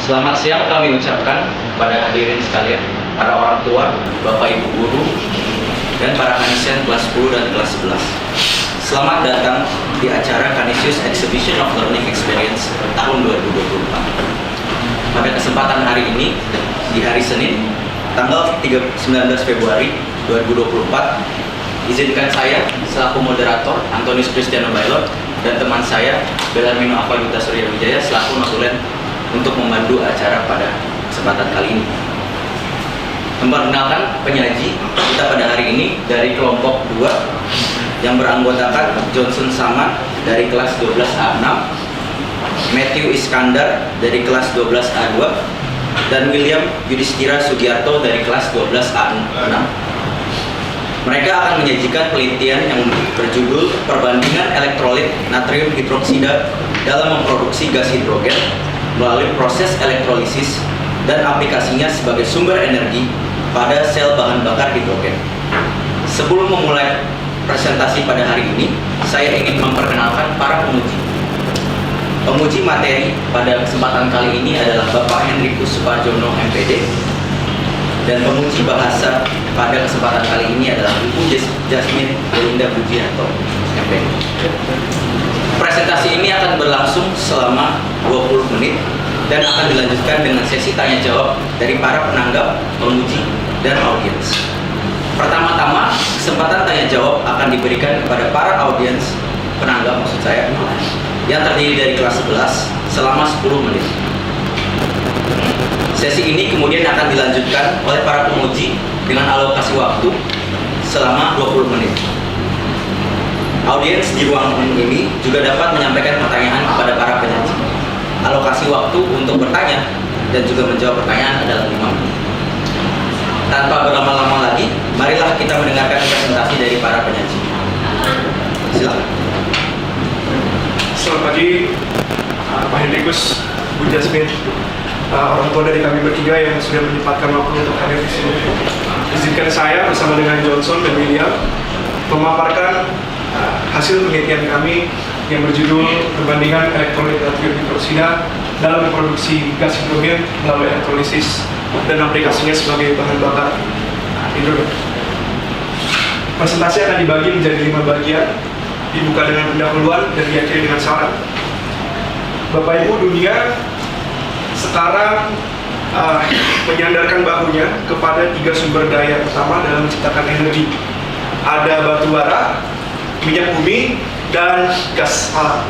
Selamat siang kami ucapkan kepada hadirin sekalian, para orang tua, Bapak Ibu guru, dan para kanisian kelas 10 dan kelas 11. Selamat datang di acara Canisius Exhibition of Learning Experience tahun 2024. Pada kesempatan hari ini, di hari Senin, tanggal 19 Februari 2024, izinkan saya selaku moderator Antonius Cristiano Bailon dan teman saya Belarmino Avaduta Surya Wijaya selaku notulen untuk membantu acara pada kesempatan kali ini. Memperkenalkan penyaji kita pada hari ini dari kelompok 2 yang beranggotakan Johnson Saman dari kelas 12A6, Matthew Iskandar dari kelas 12A2, dan William Yudhistira Sugiarto dari kelas 12A6. Mereka akan menyajikan penelitian yang berjudul Perbandingan elektrolit natrium hidroksida dalam memproduksi gas hidrogen melalui proses elektrolisis dan aplikasinya sebagai sumber energi pada sel bahan bakar hidrogen. Sebelum memulai presentasi pada hari ini, saya ingin memperkenalkan para penguji. Penguji materi pada kesempatan kali ini adalah Bapak Henrikus Suparjono MPD, dan penguji bahasa pada kesempatan kali ini adalah Ibu Jasmine Belinda Bujianto MPD. Presentasi ini akan berlangsung selama 20 menit dan akan dilanjutkan dengan sesi tanya jawab dari para penanggap, penguji, dan audiens. Pertama-tama, kesempatan tanya jawab akan diberikan kepada para audiens, penanggap maksud saya, yang terdiri dari kelas 11 selama 10 menit. Sesi ini kemudian akan dilanjutkan oleh para penguji dengan alokasi waktu selama 20 menit. Audiens di ruang ini juga dapat menyampaikan pertanyaan kepada para penyaji. Alokasi waktu untuk bertanya dan juga menjawab pertanyaan adalah 5 menit. Tanpa berlama-lama lagi, marilah kita mendengarkan presentasi dari para penyaji. Silakan. Selamat pagi, Pak Henrikus, Bu Jasmine, orang tua dari kami bertiga yang sudah menyempatkan waktu untuk hadir di sini. Izinkan saya bersama dengan Johnson dan William memaparkan hasil penelitian kami yang berjudul Perbandingan elektrolit natrium hidroksida dalam memproduksi gas hidrogen melalui elektrolisis dan aplikasinya sebagai bahan bakar hidrogen. Presentasi akan dibagi menjadi 5 bagian, dibuka dengan pendahuluan dan diakhiri dengan saran. Bapak Ibu, dunia sekarang menyandarkan bahunya kepada 3 sumber daya utama dalam menciptakan energi. Ada batu bara, minyak bumi, dan gas alam.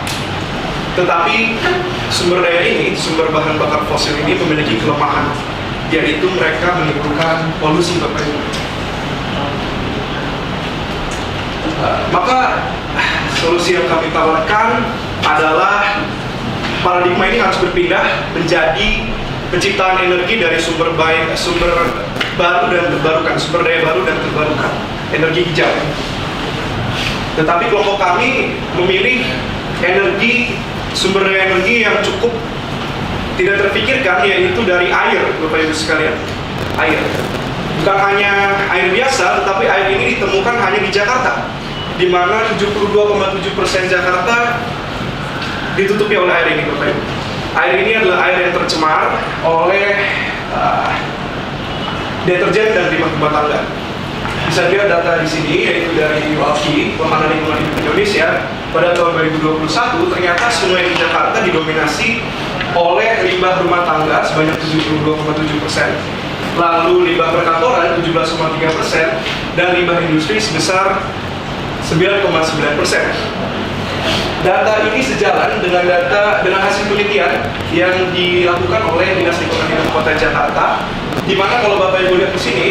Tetapi sumber daya ini, sumber bahan bakar fosil ini memiliki kelemahan, yaitu mereka menimbulkan polusi, Bapak Ibu. Maka solusi yang kami tawarkan adalah paradigma ini harus berpindah menjadi penciptaan energi dari sumber baru dan terbarukan, sumber daya baru dan terbarukan, energi hijau. Tetapi kelompok kami memilih sumber daya energi yang cukup tidak terpikirkan, yaitu dari air, Bapak Ibu sekalian. Air. Bukan hanya air biasa, tetapi air ini ditemukan hanya di Jakarta, di mana 72,7% Jakarta ditutupi oleh air ini, Bapak Ibu. Air ini adalah air yang tercemar oleh deterjen dan limbah rumah tangga. Bisa dilihat data di sini, yaitu dari WALKI, Wahana Lingkungan Hidup Indonesia, pada tahun 2021 ternyata sungai di Jakarta didominasi oleh limbah rumah tangga sebanyak 72,7%, lalu limbah perkantoran 17,3%, dan limbah industri sebesar 9,9%. Data ini sejalan dengan hasil penelitian yang dilakukan oleh Dinas Lingkungan Hidup Kota Jakarta, di mana kalau Bapak Ibu lihat di sini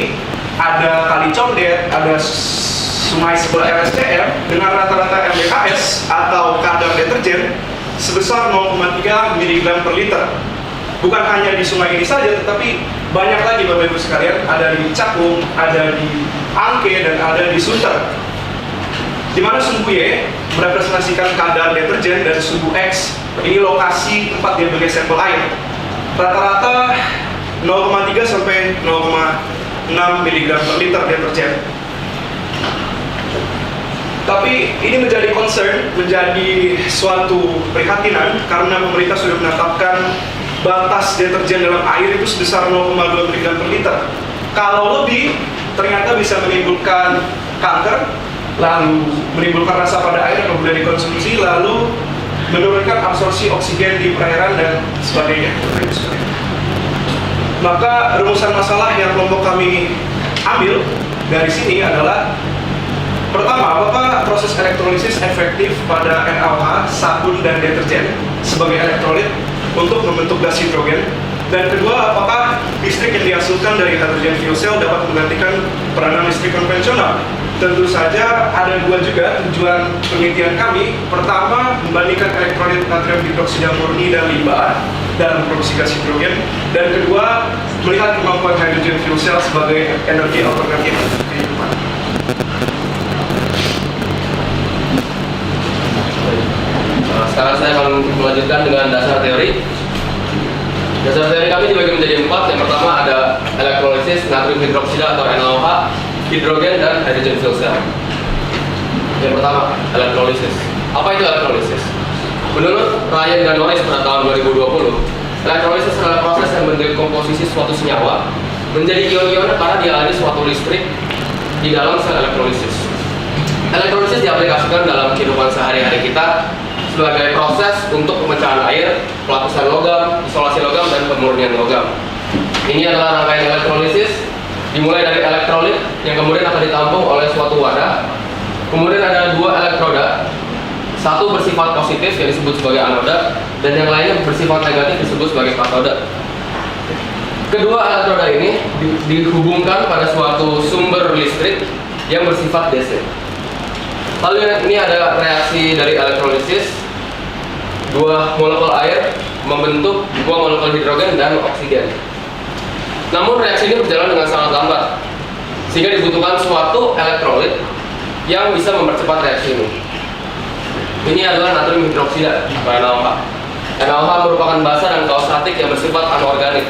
ada kali Condet, ada sungai sebelah RSCM dengan rata-rata MBKS atau kadar deterjen sebesar 0,3 mg per liter. Bukan hanya di sungai ini saja, tetapi banyak lagi Bapak Ibu sekalian, ada di Cakung, ada di Angke, dan ada di Sunter. Di mana sumbu Y merepresentasikan kadar deterjen dan sumbu X ini lokasi tempat diambilnya sampel air. Rata-rata 0,3 sampai 0,6 mg per liter deterjen. Tapi ini menjadi concern, menjadi suatu prihatinan karena pemerintah sudah menetapkan batas deterjen dalam air itu sebesar 0,2 mg per liter. Kalau lebih, ternyata bisa menimbulkan kanker, lalu menimbulkan rasa pada air yang boleh dikonsumsi, lalu menurunkan absorpsi oksigen di perairan dan sebagainya. Maka rumusan masalah yang kelompok kami ambil dari sini adalah pertama, apakah proses elektrolisis efektif pada NaOH, sabun, dan deterjen sebagai elektrolit untuk membentuk gas hidrogen? Dan kedua, apakah listrik yang dihasilkan dari hydrogen fuel cell dapat menggantikan peranan listrik konvensional? Tentu saja ada dua juga tujuan penelitian kami. Pertama, membandingkan elektrolit natrium hidroksida murni dan limbah dalam produksi gas hidrogen. Dan kedua, melihat kemampuan hydrogen fuel cell sebagai energi alternatif kehidupan. Sekarang saya akan melanjutkan dengan dasar teori. Dasar teori kami dibagi menjadi 4. Yang pertama ada elektrolisis natrium hidroksida atau NaOH, hidrogen, dan hydrogen fuel cell. Yang pertama, elektrolisis. Apa itu elektrolisis? Menurut Ryan dan Norris pada tahun 2020, elektrolisis adalah proses yang mendekomposisi suatu senyawa menjadi ion-ion karena dialiri suatu listrik di dalam sel elektrolisis. Elektrolisis diaplikasikan dalam kehidupan sehari-hari kita sebagai proses untuk pemecahan air, pelapisan logam, isolasi logam, dan pemurnian logam. Ini adalah rangkaian elektrolisis, dimulai dari elektrolit yang kemudian akan ditampung oleh suatu wadah. Kemudian ada dua elektroda, satu bersifat positif yang disebut sebagai anoda, dan yang lainnya bersifat negatif disebut sebagai katoda. Kedua elektroda ini dihubungkan pada suatu sumber listrik yang bersifat DC. Lalu ini ada reaksi dari elektrolisis. Dua molekul air membentuk dua molekul hidrogen dan oksigen. Namun reaksi ini berjalan dengan sangat lambat, sehingga dibutuhkan suatu elektrolit yang bisa mempercepat reaksi ini. Ini adalah natrium hidroksida atau NaOH. NaOH merupakan basa dan kaustatik yang bersifat anorganik.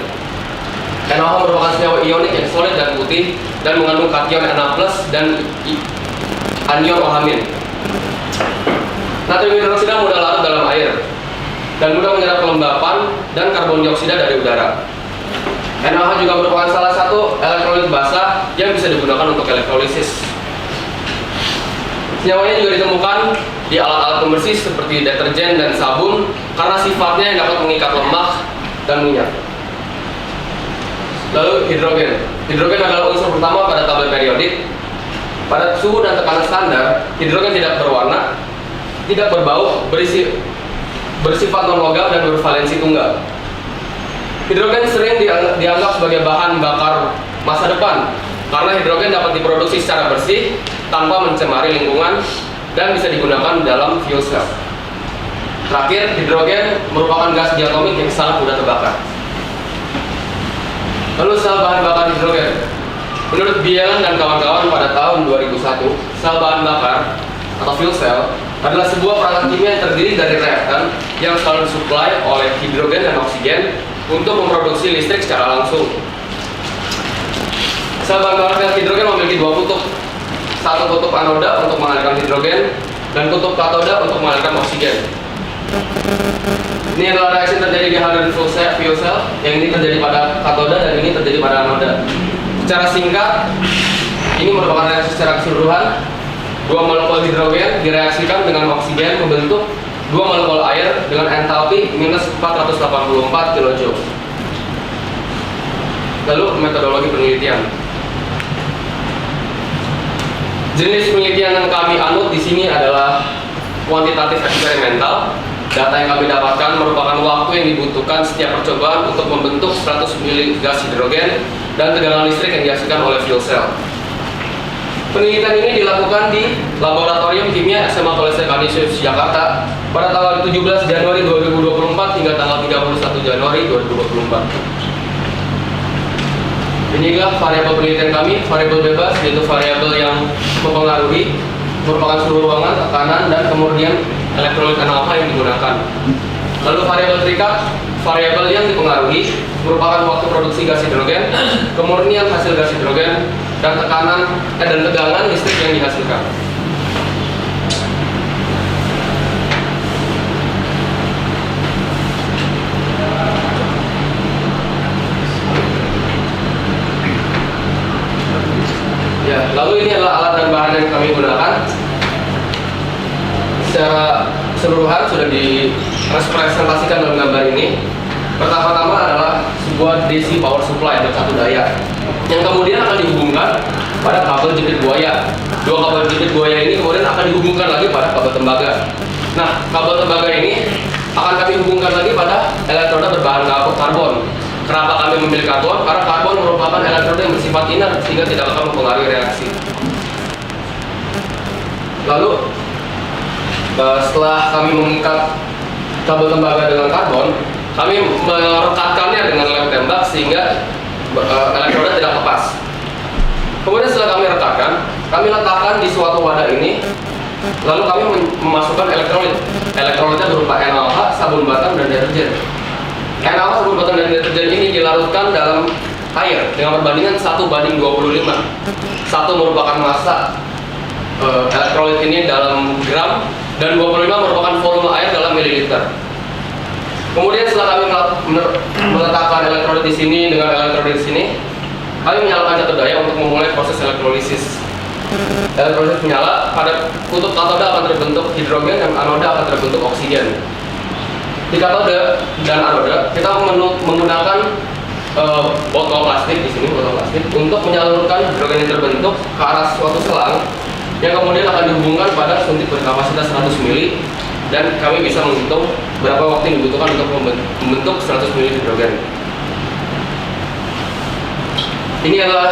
NaOH merupakan senyawa ionik yang solid dan putih dan mengandung kation Na+ dan anion OH-. Natrium hidroksida mudah larut dalam air dan mudah menyerap kelembapan dan karbon dioksida dari udara. NaOH juga merupakan salah satu elektrolit basa yang bisa digunakan untuk elektrolisis. Senyawanya juga ditemukan di alat-alat pembersih seperti deterjen dan sabun karena sifatnya yang dapat mengikat lemak dan minyak. Lalu hidrogen. Hidrogen adalah unsur pertama pada tabel periodik. Pada suhu dan tekanan standar, hidrogen tidak berwarna, tidak berbau, bersifat non-logam dan bervalensi tunggal. Hidrogen sering dianggap sebagai bahan bakar masa depan karena hidrogen dapat diproduksi secara bersih tanpa mencemari lingkungan dan bisa digunakan dalam fuel cell. Terakhir, hidrogen merupakan gas diatomik yang sangat mudah terbakar. Lalu sel bahan bakar hidrogen. Menurut Bielan dan kawan-kawan pada tahun 2001, sel bahan bakar atau fuel cell adalah sebuah perangkat kimia yang terdiri dari reaktan yang selalu disuplai oleh hidrogen dan oksigen untuk memproduksi listrik secara langsung. Sel bahan bakar hidrogen memiliki dua kutub. Satu kutub anoda untuk mengalirkan hidrogen dan kutub katoda untuk mengalirkan oksigen. Ini adalah reaksi terjadi di hydrogen fuel cell, yang ini terjadi pada katoda dan ini terjadi pada anoda. Secara singkat, ini merupakan reaksi secara keseluruhan. Dua molekul hidrogen direaksikan dengan oksigen membentuk dua molekul air dengan entalpi minus 484 kJ. Lalu metodologi penelitian. Jenis penelitian yang kami anut di sini adalah kuantitatif eksperimental. Data yang kami dapatkan merupakan waktu yang dibutuhkan setiap percobaan untuk membentuk 100 ml gas hidrogen dan tegangan listrik yang dihasilkan oleh fuel cell. Penelitian ini dilakukan di Laboratorium Kimia SMA Polres Kanisius, Jakarta pada tanggal 17 Januari 2024 hingga tanggal 31 Januari 2024. Inilah variabel penelitian kami, variabel bebas, yaitu variabel yang mempengaruhi merupakan suhu ruangan, tekanan, dan kemudian elektrolit NaOH yang digunakan. Lalu variabel terikat, variabel yang dipengaruhi merupakan waktu produksi gas hidrogen, kemurnian hasil gas hidrogen, dan tegangan listrik yang dihasilkan. Lalu ini adalah alat dan bahan yang kami gunakan. Secara keseluruhan sudah direpresentasikan dalam gambar ini. Pertama-tama adalah sebuah DC power supply atau catu daya yang kemudian akan dihubungkan pada kabel jepit buaya. Dua kabel jepit buaya ini kemudian akan dihubungkan lagi pada kabel tembaga. Nah, kabel tembaga ini akan kami hubungkan lagi pada elektroda berbahan karbon. Kenapa kami memilih karbon? Karena karbon merupakan elektroda yang bersifat inert sehingga tidak akan mempengaruhi reaksi. Lalu setelah kami mengikat kabel tembaga dengan karbon, kami merekatkannya dengan lem tembak sehingga elektroda tidak lepas. Kemudian setelah kami rekatkan, kami letakkan di suatu wadah ini, lalu kami memasukkan elektrolit. Elektrolitnya berupa NaOH, sabun batang, dan deterjen. NaOH, sabun batang, dan deterjen ini dilarutkan dalam air dengan perbandingan 1:25. 1 merupakan massa elektrolit ini dalam gram, dan 25 merupakan volume air dalam mililiter. Kemudian setelah kami meletakkan elektrolit di sini dengan elektrolit di sini, kami menyalakan catu daya untuk memulai proses elektrolisis. Elektrolit menyala, pada kutub katoda akan terbentuk hidrogen dan anoda akan terbentuk oksigen. Di katoda dan anoda kita menggunakan botol plastik di sini, botol plastik untuk menyalurkan hidrogen yang terbentuk ke arah suatu selang yang kemudian akan dihubungkan pada suntik berkapasitas 100 ml, dan kami bisa menghitung berapa waktu yang dibutuhkan untuk membentuk 100 ml hidrogen. Ini adalah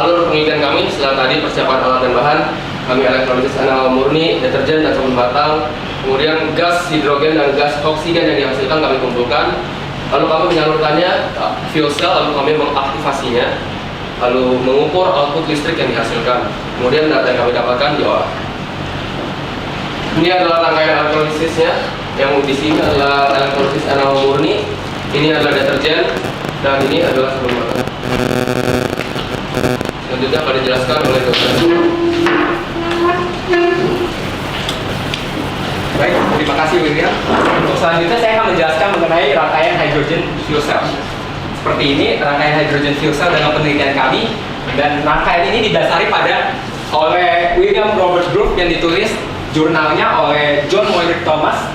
alur penelitian kami setelah tadi persiapan alat dan bahan. Kami elektrolisis NaOH murni, deterjen dan sabun batang, kemudian gas hidrogen dan gas oksigen yang dihasilkan kami kumpulkan, lalu kami menyalurkannya fuel cell, lalu kami mengaktifasinya, lalu mengukur output listrik yang dihasilkan. Kemudian data yang kami dapatkan diolah. Ini adalah rangkaian elektrolisisnya. Yang di sini adalah elektrolisis NaOH murni, ini adalah deterjen, dan ini adalah sabun batang. Selanjutnya akan dijelaskan oleh dokter. Baik, terima kasih William. Untuk selanjutnya saya akan menjelaskan mengenai rangkaian hydrogen fuel cell. Seperti ini rangkaian hydrogen fuel cell dalam penelitian kami, dan rangkaian ini didasari oleh William Robert Group yang ditulis jurnalnya oleh John Moyrick Thomas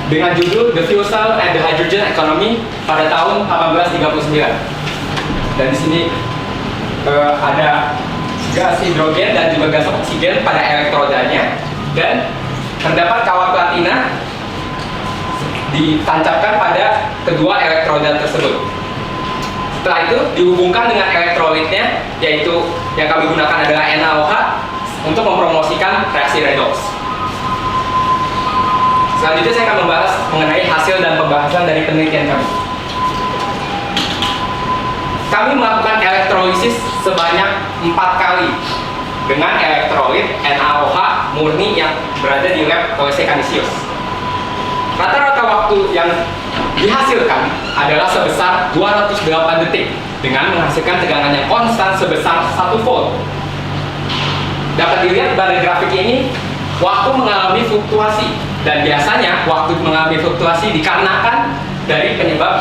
dengan judul The Fuel Cell and the Hydrogen Economy pada tahun 1839. Dan di sini ada gas hidrogen dan juga gas oksigen pada elektrodanya, dan terdapat kawat platina ditancapkan pada kedua elektroda tersebut. Setelah itu dihubungkan dengan elektrolitnya, yaitu yang kami gunakan adalah NaOH untuk mempromosikan reaksi redox. Selanjutnya saya akan membahas mengenai hasil dan pembahasan dari penelitian kami. Kami melakukan elektrolisis sebanyak 4 kali dengan elektrolit NaOH murni yang berada di lab OSC Canisius. Rata-rata waktu yang dihasilkan adalah sebesar 208 detik dengan menghasilkan tegangan yang konstan sebesar 1 volt. Dapat dilihat pada grafik ini, waktu mengalami fluktuasi, dan biasanya waktu mengalami fluktuasi dikarenakan dari penyebab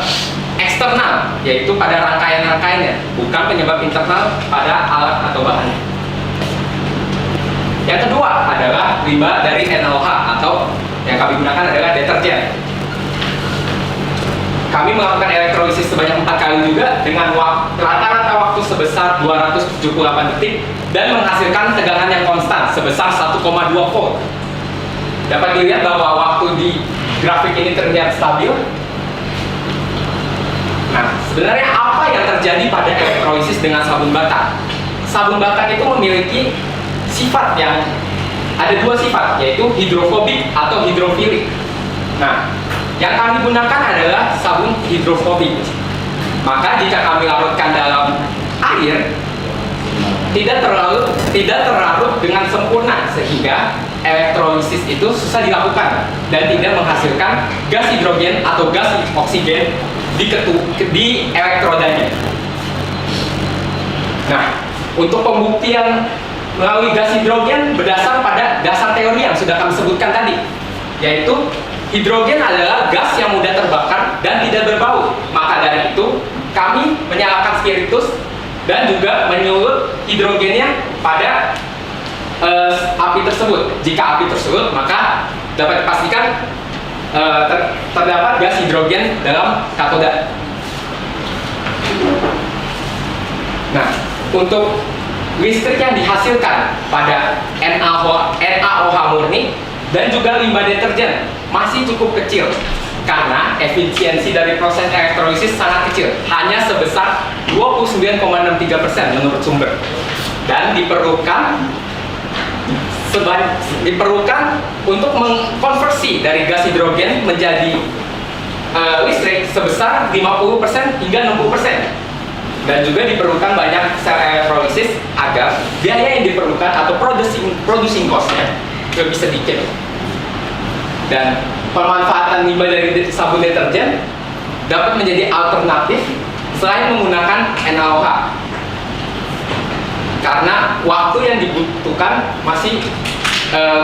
eksternal, yaitu pada rangkaian-rangkaiannya, bukan penyebab internal pada alat atau bahannya. Yang kedua adalah limbah dari NaOH atau yang kami gunakan adalah deterjen. Kami melakukan elektrolisis sebanyak 4 kali juga dengan rata-rata waktu sebesar 278 detik dan menghasilkan tegangan yang konstan sebesar 1,2 volt. Dapat dilihat bahwa waktu di grafik ini terlihat stabil. Nah, sebenarnya apa yang terjadi pada elektrolisis dengan sabun batang? Sabun batang itu memiliki sifat yang ada 2 sifat, yaitu hidrofobik atau hidrofilik. Nah, yang kami gunakan adalah sabun hidrofobik. Maka jika kami larutkan dalam air, tidak terlarut dengan sempurna sehingga elektrolisis itu susah dilakukan dan tidak menghasilkan gas hidrogen atau gas oksigen di elektrodanya. Nah, untuk pembuktian melalui gas hidrogen berdasar pada dasar teori yang sudah kami sebutkan tadi, yaitu hidrogen adalah gas yang mudah terbakar dan tidak berbau. Maka dari itu, kami menyalakan spiritus dan juga menyulut hidrogennya pada api tersebut. Jika api tersebut, maka dapat dipastikan terdapat gas hidrogen dalam katoda. Nah, untuk listrik yang dihasilkan pada NaOH murni dan juga limbah deterjen masih cukup kecil karena efisiensi dari proses elektrolisis sangat kecil, hanya sebesar 29,63% menurut sumber, dan diperlukan untuk mengkonversi dari gas hidrogen menjadi listrik sebesar 50% hingga 60%, dan juga diperlukan banyak sel elektrolisis agar biaya yang diperlukan atau producing cost-nya lebih sedikit. Dan pemanfaatan limbah dari sabun deterjen dapat menjadi alternatif selain menggunakan NaOH, karena waktu yang dibutuhkan masih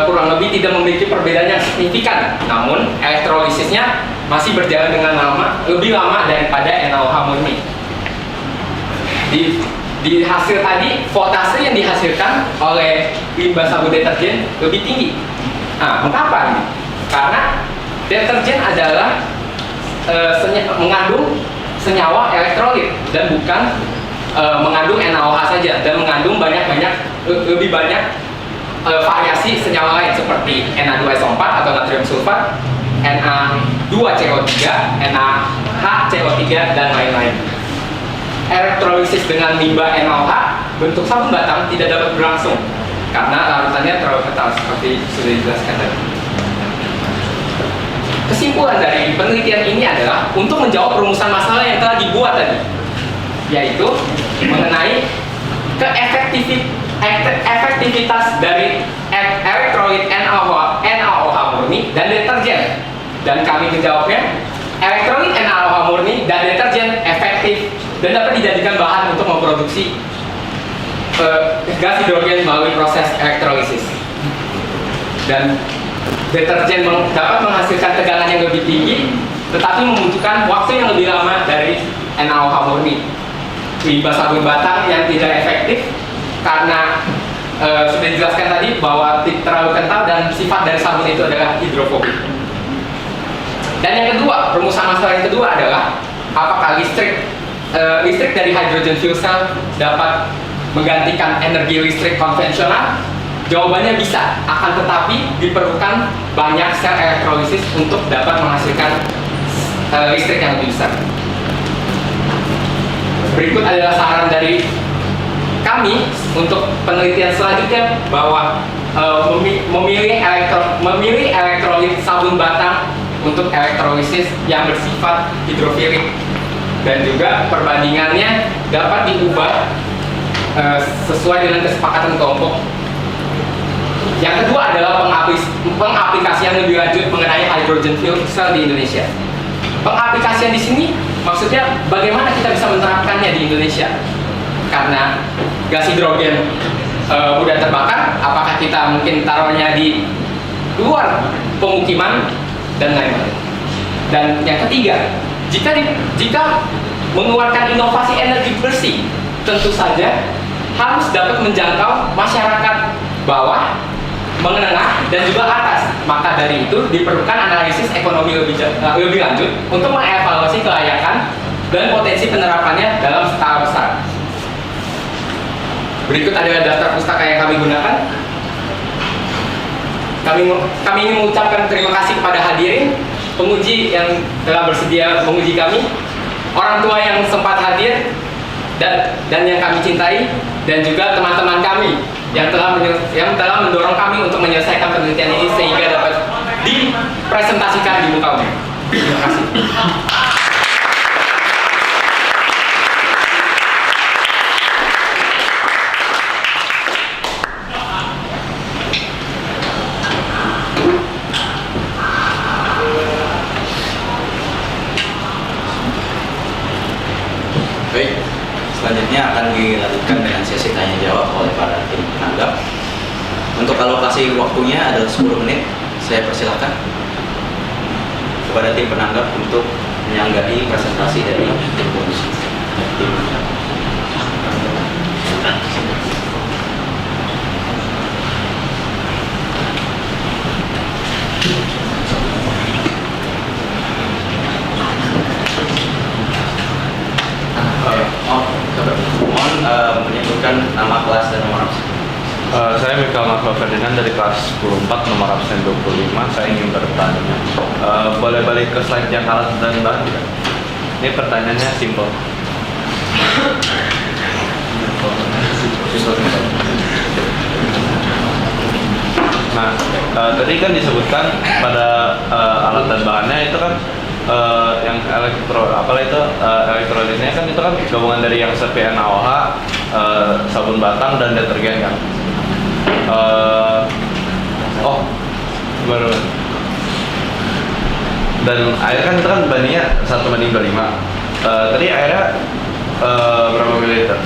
kurang lebih tidak memiliki perbedaan yang signifikan, namun elektrolisisnya masih berjalan dengan lebih lama daripada NaOH murni. Di hasil tadi, voltase yang dihasilkan oleh limbah sabun deterjen lebih tinggi. Nah, mengapa ini? Karena deterjen adalah mengandung senyawa elektrolit dan bukan mengandung NaOH saja, dan mengandung lebih banyak variasi senyawa lain seperti Na2SO4 atau natrium sulfat, Na2CO3, NaHCO3, dan lain-lain. Elektrolisis dengan limbah NaOH bentuk sabun batang tidak dapat berlangsung karena larutannya terlalu kental seperti sudah dijelaskan tadi. Kesimpulan dari penelitian ini adalah untuk menjawab rumusan masalah yang telah dibuat tadi, yaitu mengenai efektivitas dari elektrolit NaOH murni dan deterjen. Dan kami menjawabnya, elektrolit NaOH murni dan deterjen efektif dan dapat dijadikan bahan untuk memproduksi gas hidrogen melalui proses elektrolisis. Dan deterjen dapat menghasilkan tegangan yang lebih tinggi, tetapi membutuhkan waktu yang lebih lama dari NaOH murni. Limbah sabun batang yang tidak efektif karena sudah dijelaskan tadi bahwa terlalu kental dan sifat dari sabun itu adalah hidrofobik. Dan yang kedua, rumusan masalah yang kedua adalah apakah listrik dari hydrogen fuel cell dapat menggantikan energi listrik konvensional? Jawabannya bisa, akan tetapi diperlukan banyak sel elektrolisis untuk dapat menghasilkan listrik yang lebih besar. Berikut adalah saran dari kami untuk penelitian selanjutnya bahwa memilih elektrolit sabun batang untuk elektrolisis yang bersifat hidrofilik, dan juga perbandingannya dapat diubah sesuai dengan kesepakatan kelompok. Yang kedua adalah pengaplikasian lebih lanjut mengenai hydrogen fuel cell di Indonesia. Pengaplikasian di sini maksudnya bagaimana kita bisa menerapkannya di Indonesia, karena gas hidrogen udah terbakar, apakah kita mungkin taruhnya di luar pemukiman dan lain-lain. Dan yang ketiga, jika mengeluarkan inovasi energi bersih, tentu saja harus dapat menjangkau masyarakat bawah, menengah, dan juga atas. Maka dari itu diperlukan analisis ekonomi lebih lanjut untuk mengevaluasi kelayakan dan potensi penerapannya dalam skala besar. Berikut adalah daftar pustaka yang kami gunakan. Kami ingin mengucapkan terima kasih kepada hadirin, penguji yang telah bersedia menguji kami, orang tua yang sempat hadir, dan yang kami cintai, dan juga teman-teman kami yang telah mendorong kami untuk menyelesaikan penelitian ini sehingga dapat dipresentasikan di muka umum. Terima kasih. Baik, selanjutnya akan dilanjutkan dengan sesi tanya jawab oleh para tim penanggap. Untuk alokasi waktunya adalah 10 menit. Saya persilakan kepada tim penanggap untuk menyanggahi presentasi dari tim penguji. Saya Michael Marco Ferdinand dari kelas 10-4 nomor absen 25. Saya ingin bertanya. Boleh balik ke slide yang alat dan bahan tidak? Ini pertanyaannya simpel. Nah, tadi kan disebutkan pada alat dan bahannya itu kan yang elektrolitnya kan itu kan gabungan dari yang CpNaOH, sabun batang dan detergen kan. Baru. Dan air kan itu kan bandingnya 1:25. Tadi airnya berapa mililiter?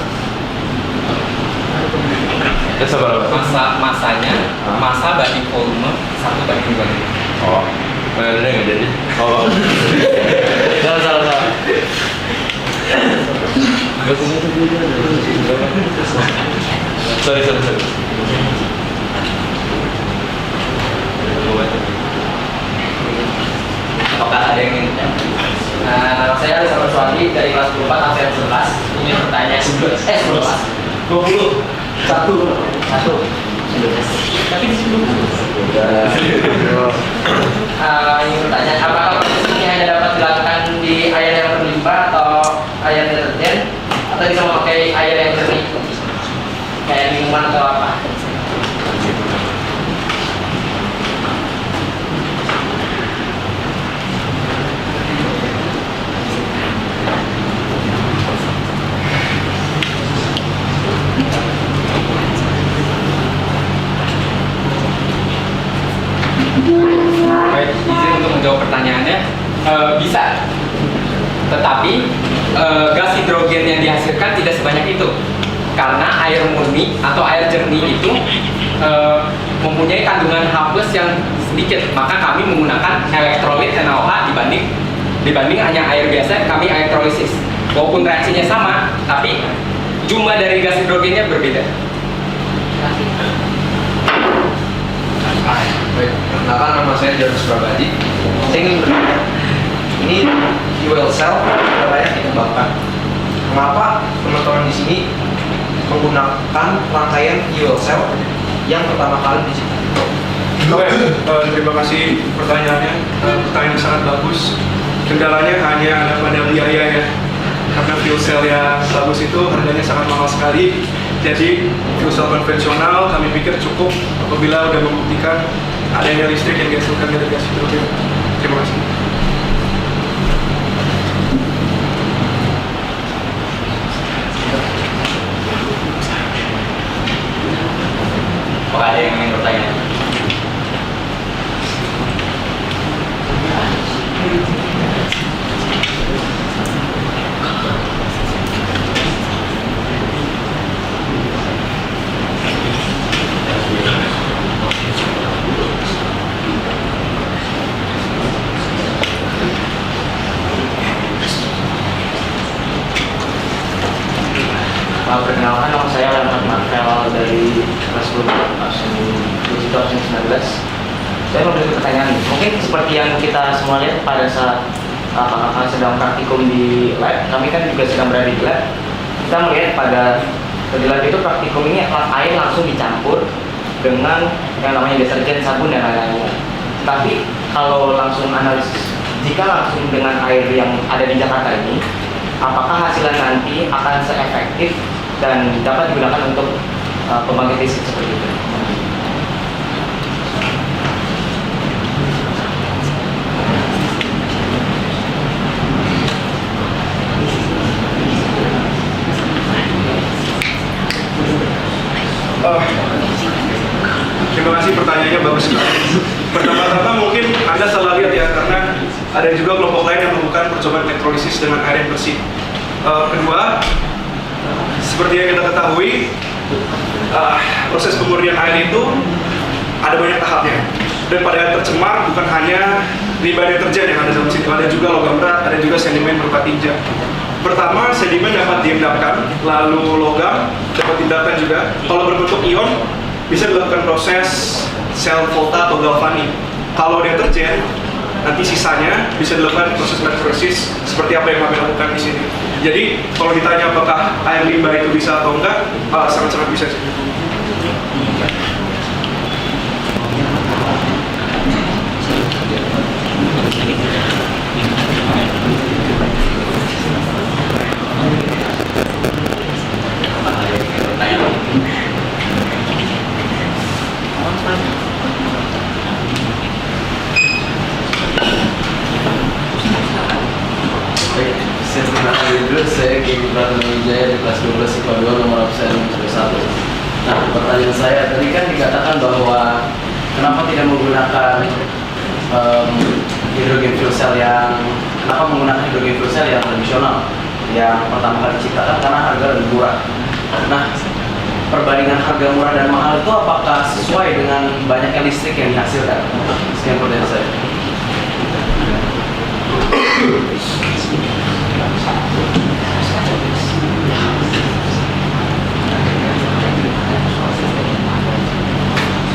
Ya seberapa? Masa banding volume 1:2. Oh, ada nggak jadi? Oh, salah. Sorry. Apakah ada yang ingin? Nama saya Rizal Suwandi dari kelas 4 absen 11. Ini pertanyaan 11. 20. Satu. Tapi di sini ingin bertanya, apakah proses ini hanya dapat dilakukan di air yang berlimpah atau air deterjen, atau bisa memakai air yang jernih kayak minuman atau apa? Baik, izin untuk menjawab pertanyaannya. Bisa, tetapi gas hidrogen yang dihasilkan tidak sebanyak itu, karena air murni atau air jernih itu mempunyai kandungan H+ yang sedikit, maka kami menggunakan elektrolit NaOH dibanding hanya air biasa. Kami elektrolisis, walaupun reaksinya sama, tapi jumlah dari gas hidrogennya berbeda. Baik, perkenalkan nama saya Jarus Prabadi. Saya ingin bertanya, ini fuel cell sudah layak dikembangkan. Mengapa teman-teman di sini menggunakan rangkaian fuel cell yang pertama kali diciptakan? Terima kasih pertanyaannya. Pertanyaan yang sangat bagus. Kendalanya hanya ada pada biaya ya. Karena fuel cell yang bagus itu harganya sangat mahal sekali. Jadi fuel cell konvensional kami pikir cukup apabila sudah membuktikan adanya listrik yang dihasilkan dari gas hidrogen. Terima kasih. Apakah ada yang ingin bertanya? Perkenalkan, nama saya Leonard Marvel dari kelas 10 absen 19. Saya memiliki pertanyaan. Mungkin seperti yang kita semua lihat pada saat kakak sedang praktikum di lab, kami kan juga sedang berada di lab. Kita melihat pada di lab itu praktikum ini air langsung dicampur dengan yang namanya deterjen, sabun dan lain-lain. Tapi kalau langsung analisis, jika langsung dengan air yang ada di Jakarta ini, apakah hasilnya nanti akan seefektif dan dapat digunakan untuk pembangkit listrik seperti itu? Terima kasih, pertanyaannya bagus sekali. Pertama-tama mungkin Anda salah lihat ya, karena ada juga kelompok lain yang melakukan percobaan elektrolisis dengan air yang bersih. Kedua, seperti yang kita ketahui, proses pemurnian air itu ada banyak tahapnya. Dan pada air tercemar bukan hanya limbah deterjen yang ada dalam situ, ada juga logam berat, ada juga sedimen berupa tinja. Pertama, sedimen dapat diendapkan, lalu logam dapat diendapkan juga. Kalau berbentuk ion, bisa dilakukan proses sel volta atau galvani. Kalau deterjen, nanti sisanya bisa dilakukan proses elektrolisis seperti apa yang kami lakukan di sini. Jadi, kalau ditanya apakah air limbah itu bisa atau enggak, sangat-sangat bisa sih. saya Gigi Pratama Wijaya di kelas 12 IPA 2 nomor absen 1. Nah, pertanyaan saya tadi kan dikatakan bahwa kenapa tidak menggunakan hidrogen fuel cell kenapa menggunakan hidrogen fuel cell yang tradisional yang pertama kali diciptakan karena harga lebih murah. Nah, perbandingan harga murah dan mahal itu apakah sesuai dengan banyaknya listrik yang dihasilkan? Sekian pertanyaan saya.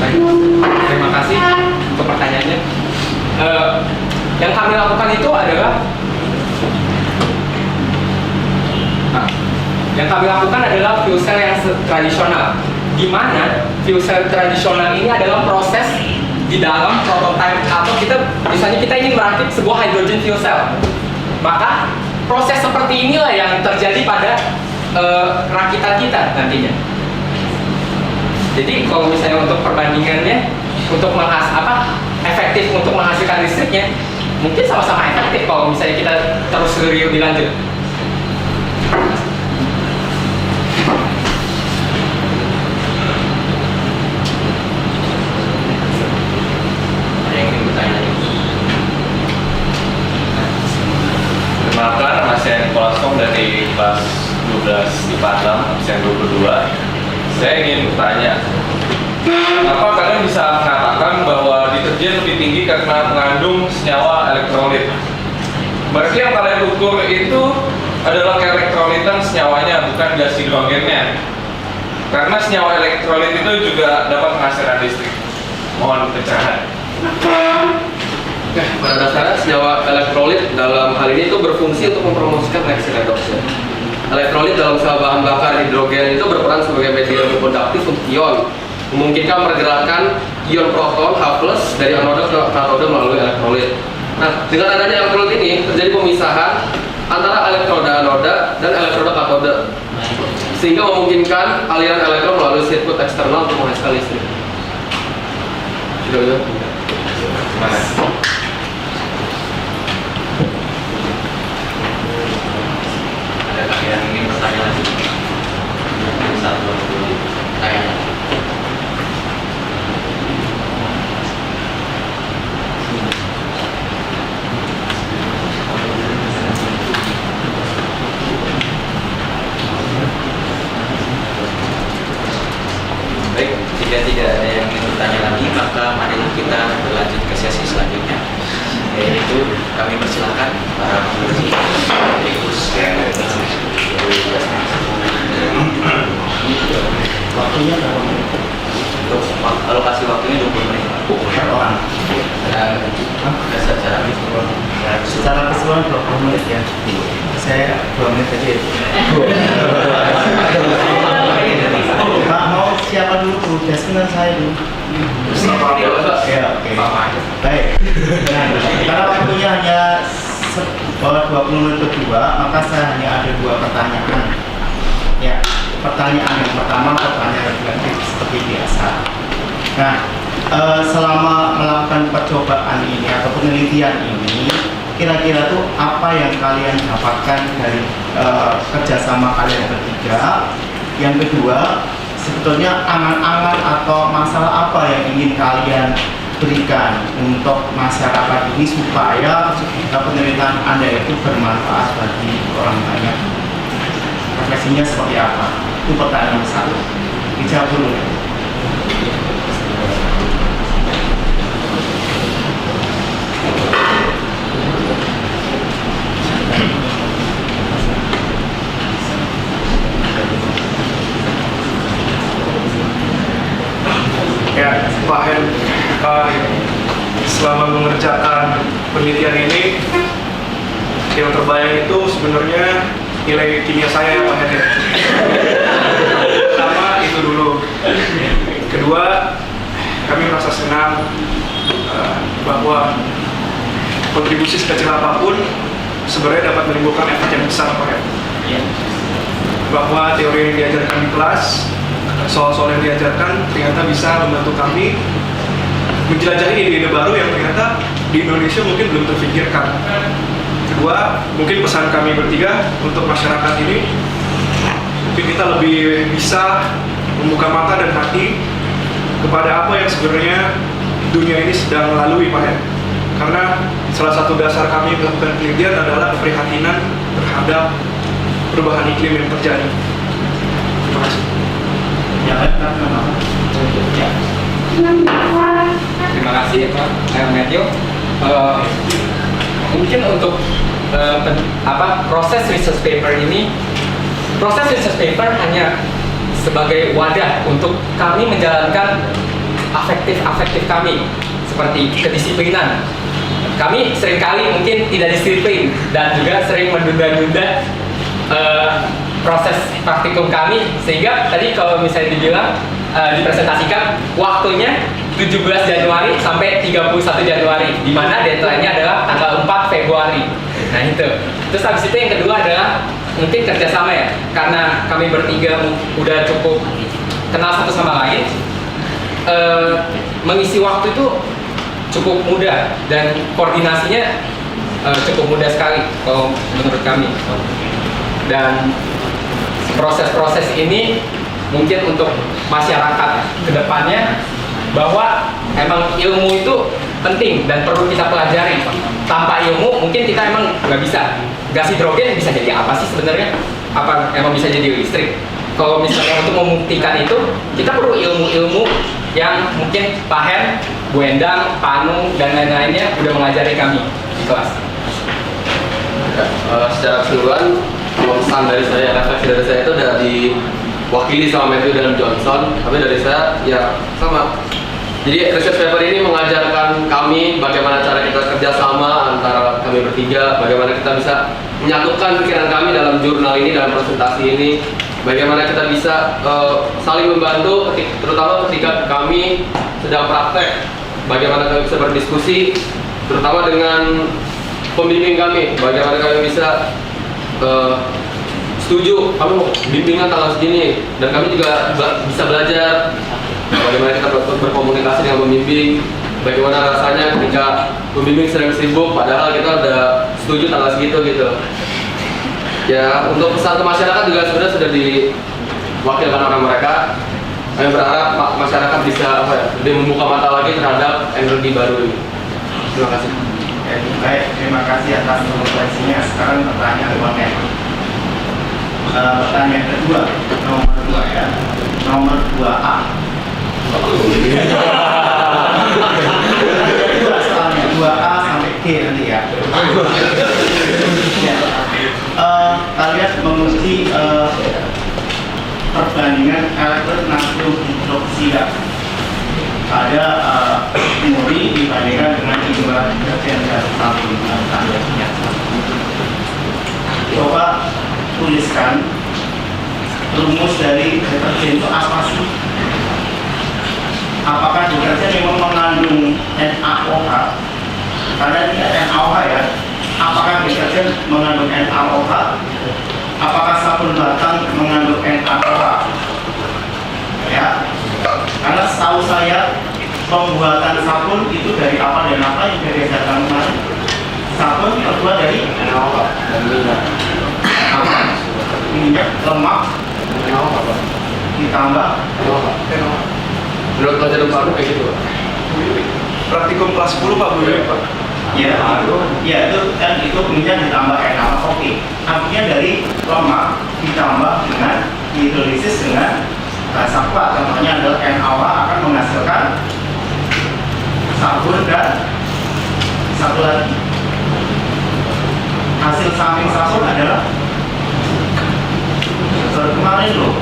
Baik, terima kasih untuk pertanyaannya. Yang kami lakukan itu adalah fuel cell yang tradisional, di mana fuel cell tradisional ini adalah proses di dalam prototype atau misalnya kita ingin merakit sebuah hydrogen fuel cell, maka proses seperti inilah yang terjadi pada rakitan kita nantinya. Jadi kalau misalnya untuk perbandingannya, untuk efektif untuk menghasilkan listriknya, mungkin sama-sama efektif kalau misalnya kita terus lebih lanjut. Ada yang ingin bertanya lagi? Perkenalkan, nama saya Nicholas Song dari kelas 12 IPA 6 absen 22. Saya ingin bertanya, kenapa kalian bisa mengatakan bahwa deterjen lebih tinggi karena mengandung senyawa elektrolit? Berarti yang kalian ukur itu adalah keelektrolitan senyawanya, bukan gas hidrogennya. Karena senyawa elektrolit itu juga dapat menghasilkan listrik. Mohon pencerahan. Pada dasarnya senyawa elektrolit dalam hal ini itu berfungsi untuk mempromosikan reaksi redoksi. Elektrolit dalam sel bahan bakar hidrogen itu berperan sebagai medium konduktif untuk ion, memungkinkan pergerakan ion proton H+ dari anoda ke katode melalui elektrolit. Nah, dengan adanya elektrolit ini terjadi pemisahan antara elektroda anoda dan elektroda katode, sehingga memungkinkan aliran elektron melalui sirkuit eksternal untuk menghasilkan listrik. Sudah. Mana? Adakah yang ingin bertanya lagi? Satu tanya. Baik, jika tidak ada yang ingin bertanya lagi, maka marilah kita berlanjut ke sesi selanjutnya, yaitu kami persilahkan para penguji Waktunya berapa menit? untuk alokasi waktunya 20 menit. Per orang? Dan Secara keseluruhan 20 menit ya? Saya 2 menit aja. Pak, mau siapa dulu? Jasmine saya dulu. Ya, oke. Baik. Nah, karena waktunya hanya 20 menit berdua, maka saya hanya ada 2 pertanyaan. Ya, pertanyaan yang pertama pertanyaan reflektif seperti biasa. Nah, selama melakukan percobaan ini atau penelitian ini, kira-kira tuh apa yang kalian dapatkan dari kerjasama kalian bertiga? Yang kedua, sebetulnya angan-angan atau masalah apa yang ingin kalian berikan untuk masyarakat ini supaya penelitian Anda itu bermanfaat bagi orang banyak? Refleksinya seperti apa? Itu pertanyaan satu. Dijawab dulu. Ya, Pak Hen, selama mengerjakan penelitian ini, yang terbayang itu sebenarnya nilai kimia saya ya Pak Hen. Pertama itu dulu. Kedua, kami merasa senang bahwa kontribusi sekecil apapun sebenarnya dapat menimbulkan efek yang besar Pak Hen. Bahwa teori yang diajarkan di kelas, soal-soal yang diajarkan ternyata bisa membantu kami menjelajahi ide-ide baru yang ternyata di Indonesia mungkin belum terpikirkan. kedua, mungkin pesan kami bertiga untuk masyarakat ini, mungkin kita lebih bisa membuka mata dan hati kepada apa yang sebenarnya dunia ini sedang lalui, Pak ya. Karena salah satu dasar kami melakukan penelitian adalah keprihatinan terhadap perubahan iklim yang terjadi. Terima kasih. Ya, ya. Terima kasih Pak Matthew. Mungkin untuk proses research paper ini, proses research paper hanya sebagai wadah untuk kami menjalankan afektif kami seperti kedisiplinan. Kami seringkali mungkin tidak disiplin dan juga sering menunda-nunda proses praktikum kami, sehingga tadi kalau misalnya dibilang dipresentasikan waktunya 17 Januari sampai 31 Januari, di mana deadline-nya adalah tanggal 4 Februari. Nah itu. Terus habis itu yang kedua adalah mungkin kerjasama ya, karena kami bertiga udah cukup kenal satu sama lain. Mengisi waktu itu cukup mudah dan koordinasinya cukup mudah sekali kalau menurut kami. Dan proses-proses ini mungkin untuk masyarakat kedepannya, bahwa emang ilmu itu penting dan perlu kita pelajari. Tanpa ilmu mungkin kita emang nggak bisa. Gas hidrogen bisa jadi apa sih sebenarnya? Apa emang bisa jadi listrik? Kalau misalnya untuk membuktikan itu, kita perlu ilmu-ilmu yang mungkin Pak Hen, Bu Endang, Pak Anung, dan lain-lainnya udah mengajari kami di kelas. Secara keseluruhan, pesan dari saya, refleksi dari saya itu udah diwakili sama Matthew dan Johnson, tapi dari saya ya sama. Jadi research paper ini mengajarkan kami bagaimana cara kita kerjasama antara kami bertiga, bagaimana kita bisa menyatukan pikiran kami dalam jurnal ini, dalam presentasi ini, bagaimana kita bisa saling membantu, terutama ketika kami sedang praktek, bagaimana kami bisa berdiskusi, terutama dengan pembimbing kami, bagaimana kami bisa setuju, kami mau bimbingan tanggal segini, dan kami juga bisa belajar bagaimana kita berkomunikasi dengan pembimbing, bagaimana rasanya ketika pembimbing sedang sibuk, padahal kita udah setuju tanggal segitu gitu. Ya, untuk pesan ke masyarakat juga sebenarnya sudah diwakilkan oleh mereka. Kami berharap masyarakat bisa lebih membuka mata lagi terhadap energi baru ini. Terima kasih. Baik, terima kasih atas refleksinya. Sekarang pertanyaan Bang. Pertanyaan kedua, nomor 2 ya, nomor 2A. Dua soalnya 2A sampai G nanti ya. Kalian menguji perbandingan elektron natrium hidroksida pada muri dibandingkan dengan imbal deterjen gas sabun standarnya. Coba tuliskan rumus dari deterjen itu apa sih? Apakah deterjen memang mengandung NaOH? Karena ini NaOH ya. Apakah deterjen mengandung NaOH? Apakah sabun batang mengandung NaOH? Ya. Karena setahu saya pembuatan sabun itu dari apa dan apa yang diajarkan kemarin? Sabun terbuat dari NaOH dan minyak. Minyak, lemak, ditambah Menurut pelajaran baru kayak gitu, Pak? Praktikum kelas 10 Pak Bu Pak. Ya, itu kan itu minyak ditambah NaOH. Oke. Artinya dari lemak ditambah dengan hidrolisis dengan rasa kuat, contohnya adalah NaOH akan menghasilkan sabun dan satu lagi hasil samping sabun adalah kemarin loh.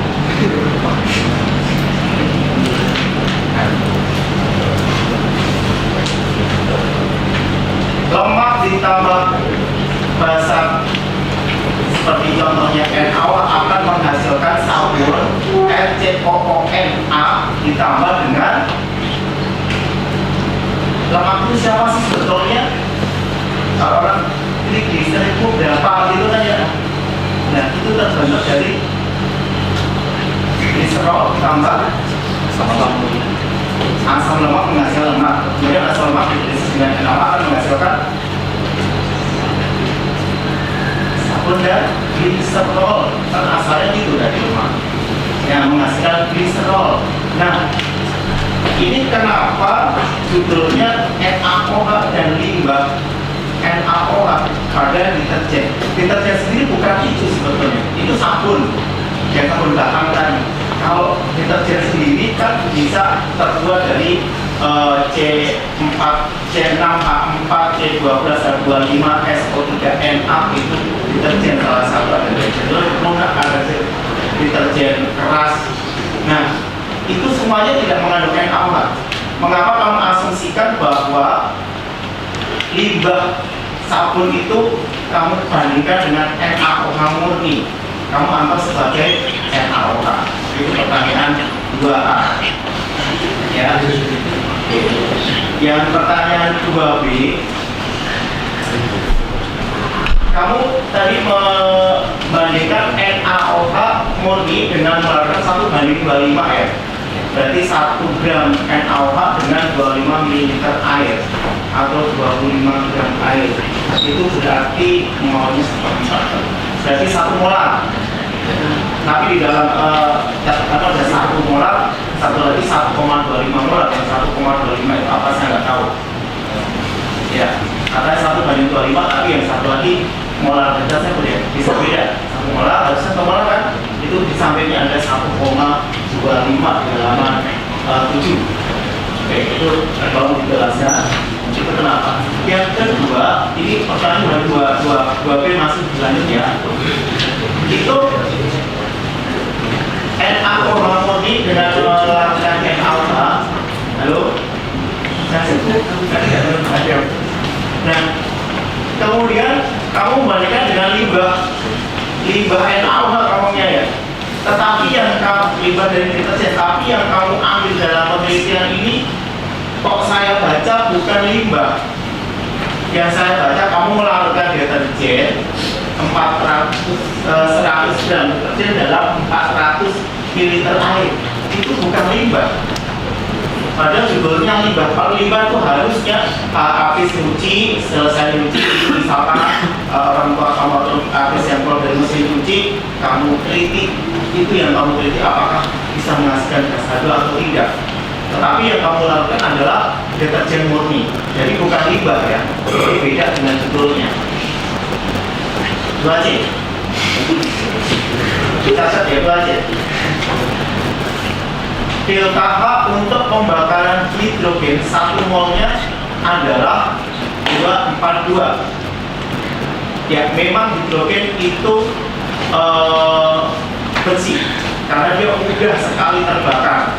Lemak ditambah basa seperti contohnya NaOH akan menghasilkan sabun NaCOONA ditambah dengan lemak itu siapa sih sebetulnya? Kalau orang ini gliserol itu berapa gitu kan ya? Nah itu terbentuk dari gliserol tambah asam lemak menghasilkan lemak. Kemudian asam lemak dihidrolisis dengan NaOH akan menghasilkan sabun dan gliserol. Kan asalnya gitu dari rumah. Yang menghasilkan gliserol. Nah, ini kenapa judulnya NaOH dan limbah NaOH pada deterjen. Deterjen sendiri bukan itu sebetulnya, itu sabun yang sabun belakang tadi. Kalau deterjen sendiri kan bisa terbuat dari C4, C6H4, C12H25, SO3Na, itu deterjen salah satu ada deterjen lunak, ada deterjen keras. Nah, itu semuanya tidak mengandung NaOH. Mengapa kamu asumsikan bahwa limbah sabun itu kamu bandingkan dengan NaOH murni? Kamu anggap sebagai NaOH. Itu pertanyaan 2A. Ya. Yang pertanyaan 2B, kamu tadi membandingkan NaOH murni dengan melakukan 1:25 ya. Berarti 1 gram NaOH dengan 25 ml air atau 25 gram air. Itu berarti molnya seperti apa? Berarti 1 molar. Tapi di dalam catatan ada 1 molar, satu lagi 1,25 molar. Yang 1,25 itu apa saya nggak tahu. Ya, katanya 1:25, tapi yang satu lagi molar saja saya bisa beda. 1 molar harusnya 1 molar kan? Itu di sampingnya ada 1,25 di halaman 7. Oke, itu kalau dijelaskan itu kenapa. Yang kedua, ini pertanyaan 2B masih berlanjut ya. Itu NaOH murni dengan melakukan NaOH. Halo? Nah, kemudian kamu bandingkan dengan limbah NaOH kamunya ya. Tetapi yang kamu limbah dari deterjen, tapi yang kamu ambil dalam penelitian ini kok saya baca bukan limbah. Yang saya baca kamu melakukan deterjen 100 gram deterjen dalam 400 ml air. Itu bukan limbah. Padahal judulnya limbah. Kalau limbah itu harusnya habis nyuci, selesai nyuci, misalkan orang tua kamu atau habis yang keluar dari mesin cuci, kamu teliti, itu yang kamu teliti apakah bisa menghasilkan gas H2 atau tidak. Tetapi yang kamu lakukan adalah deterjen murni. Jadi bukan limbah ya. Jadi beda dengan judulnya. 2C. Cacat ya 2C. Delta H untuk pembakaran hidrogen 1 molnya adalah 242. Ya, memang hidrogen itu bersih karena dia mudah sekali terbakar.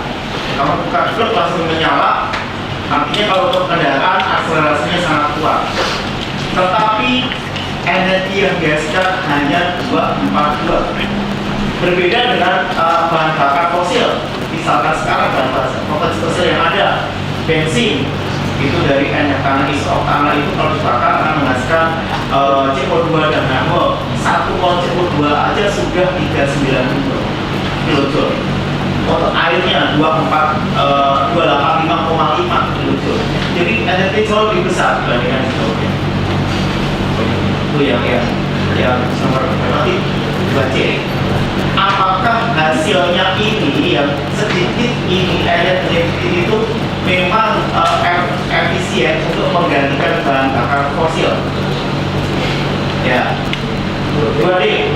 Kalau buka blok langsung menyala, artinya kalau untuk kendaraan akselerasinya sangat kuat. Tetapi energi yang dihasilkan hanya 242. Berbeda dengan bahan bakar fosil. Misalkan sekarang bahan bakar fosil yang ada, bensin itu dari karena isoktana itu kalau dibakar akan menghasilkan CO2 dan NaOH. 1 mol CO2 aja sudah 390 kilojoule. Untuk airnya 285,5 kilojoule. Jadi energi jauh lebih besar dibandingkan hidrogen. Itu yang nomor berarti 2C. Apakah hasilnya ini yang sedikit ini energi itu memang efisien untuk menggantikan bahan bakar fosil? Ya. 2D.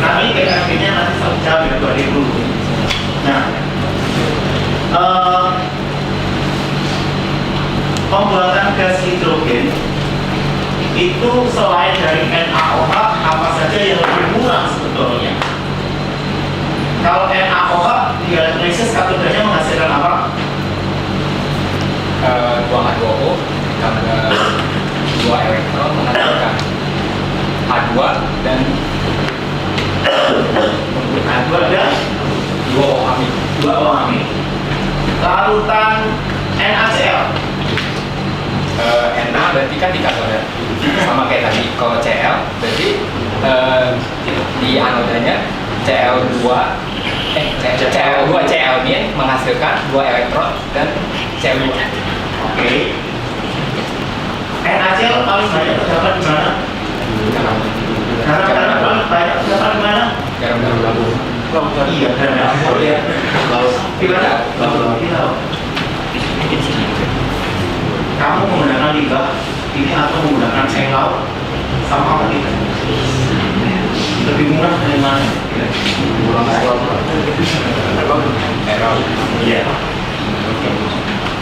Nah, ini PKB-nya nanti saya jawab ya 2D dulu. Nah, pembuatan gas hidrogen itu selain dari NaOH apa saja yang lebih murah sebetulnya? Kalau NaOH di analisis katodanya menghasilkan apa? 2H2O karena 2 elektron menghasilkan H2 dan H2 dan 2O amin. 2O amin. Larutan NaCl. Na berarti kan di katoda sama kayak tadi. Kalau Cl berarti di anodanya Cl2 Cl min menghasilkan 2 elektron dan Cl2. Oke. NaCl paling banyak terdapat di mana? Karena kalian banyak dapat di mana? Garam-garam laut. Iya, karena laut ya. Di mana? Di laut. Kamu menggunakan limbah ini atau menggunakan air laut sama apa tidak? Lebih murah dari mana? Iya.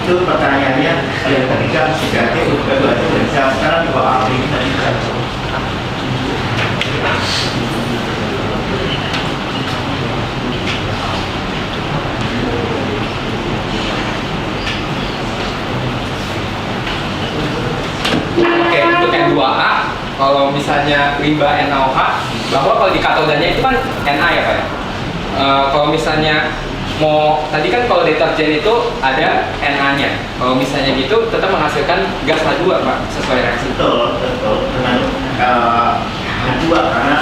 Itu pertanyaannya yang ketiga sudah ada kedua itu bisa sekarang juga ahli tadi kan. Oke, untuk yang 2A, kalau misalnya limbah NaOH, bahwa kalau di katodanya itu kan Na ya Pak ya? Kalau misalnya tadi kan kalau deterjen itu ada Na-nya. Kalau misalnya gitu tetap menghasilkan gas H2 Pak, sesuai reaksi. Betul dengan H2 karena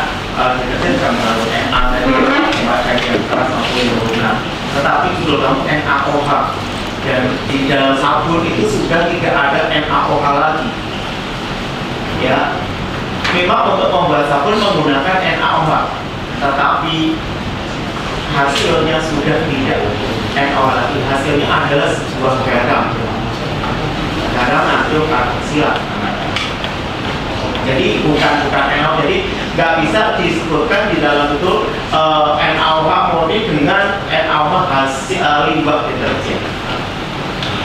deterjen bisa mengandung Na tadi bahan yang keras maupun yang lunak. Tetapi kalau kamu NaOH dan di dalam sabun itu sudah tidak ada NaOH lagi. Ya, memang untuk membuat sabun menggunakan NaOH, tetapi hasilnya sudah tidak NaOH lagi. Hasilnya adalah sebuah garam natrium karboksilat. Jadi bukan NaOH, jadi nggak bisa disebutkan di dalam itu NaOH murni dengan NaOH hasil limbah deterjen.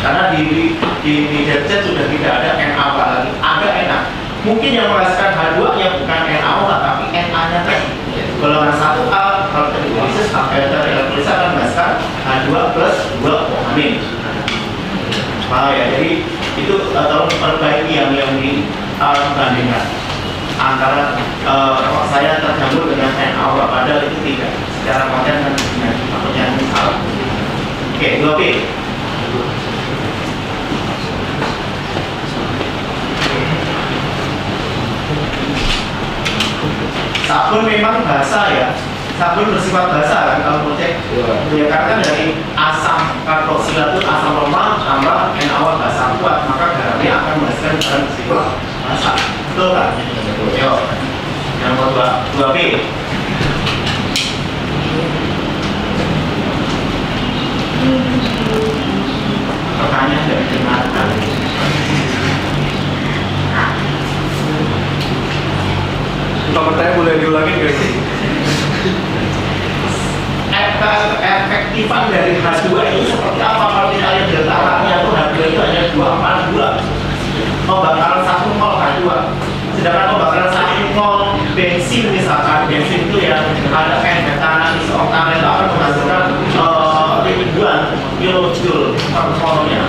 Karena di deterjen sudah tidak ada NaOH lagi, ada Na. Mungkin yang menghasilkan H2-nya bukan NaOH tapi Na-nya tadi. Golongan 1A kalau elektrolisis akan menghasilkan H2 plus 2 paham ya? Jadi itu tolong perbaiki yang dibandingkan antara saya tercampur dengan NaOH padahal itu tidak secara konten dan takutnya salah. Oke, 2B. Sabun memang basah ya, sabun bersifat basah kan kalau mau cek. Ya karena dari asam karboksilat itu asam lemah tambah NaOH basah kuat, maka garamnya akan menghasilkan garam bersifat basah. Betul kan? Betul. Yo. Yang kedua, 2B. Pertanyaan dari dengarkan. Pertanyaan boleh diulangi nggak sih? Efektifan dari H2 ini seperti apa? Kalau kita lihat delta-nya itu H2 itu hanya 242 pembakaran 1 mol H2, sedangkan pembakaran 1 mol bensin misalkan, bensin itu ya ada N-betanan, isoktan itu akan menghasilkan ribuan kilojoule per molnya.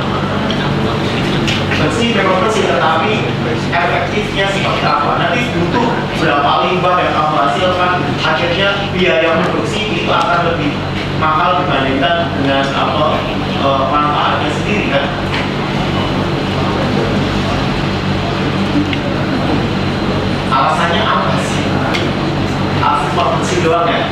Bersih memang bersih, tetapi efektifnya seperti apa? Nanti butuh berapa limbah yang kamu hasilkan, akhirnya biaya produksi itu akan lebih mahal dibandingkan dengan manfaatnya sendiri kan? Alasannya apa sih? Alasan produksi doang ya?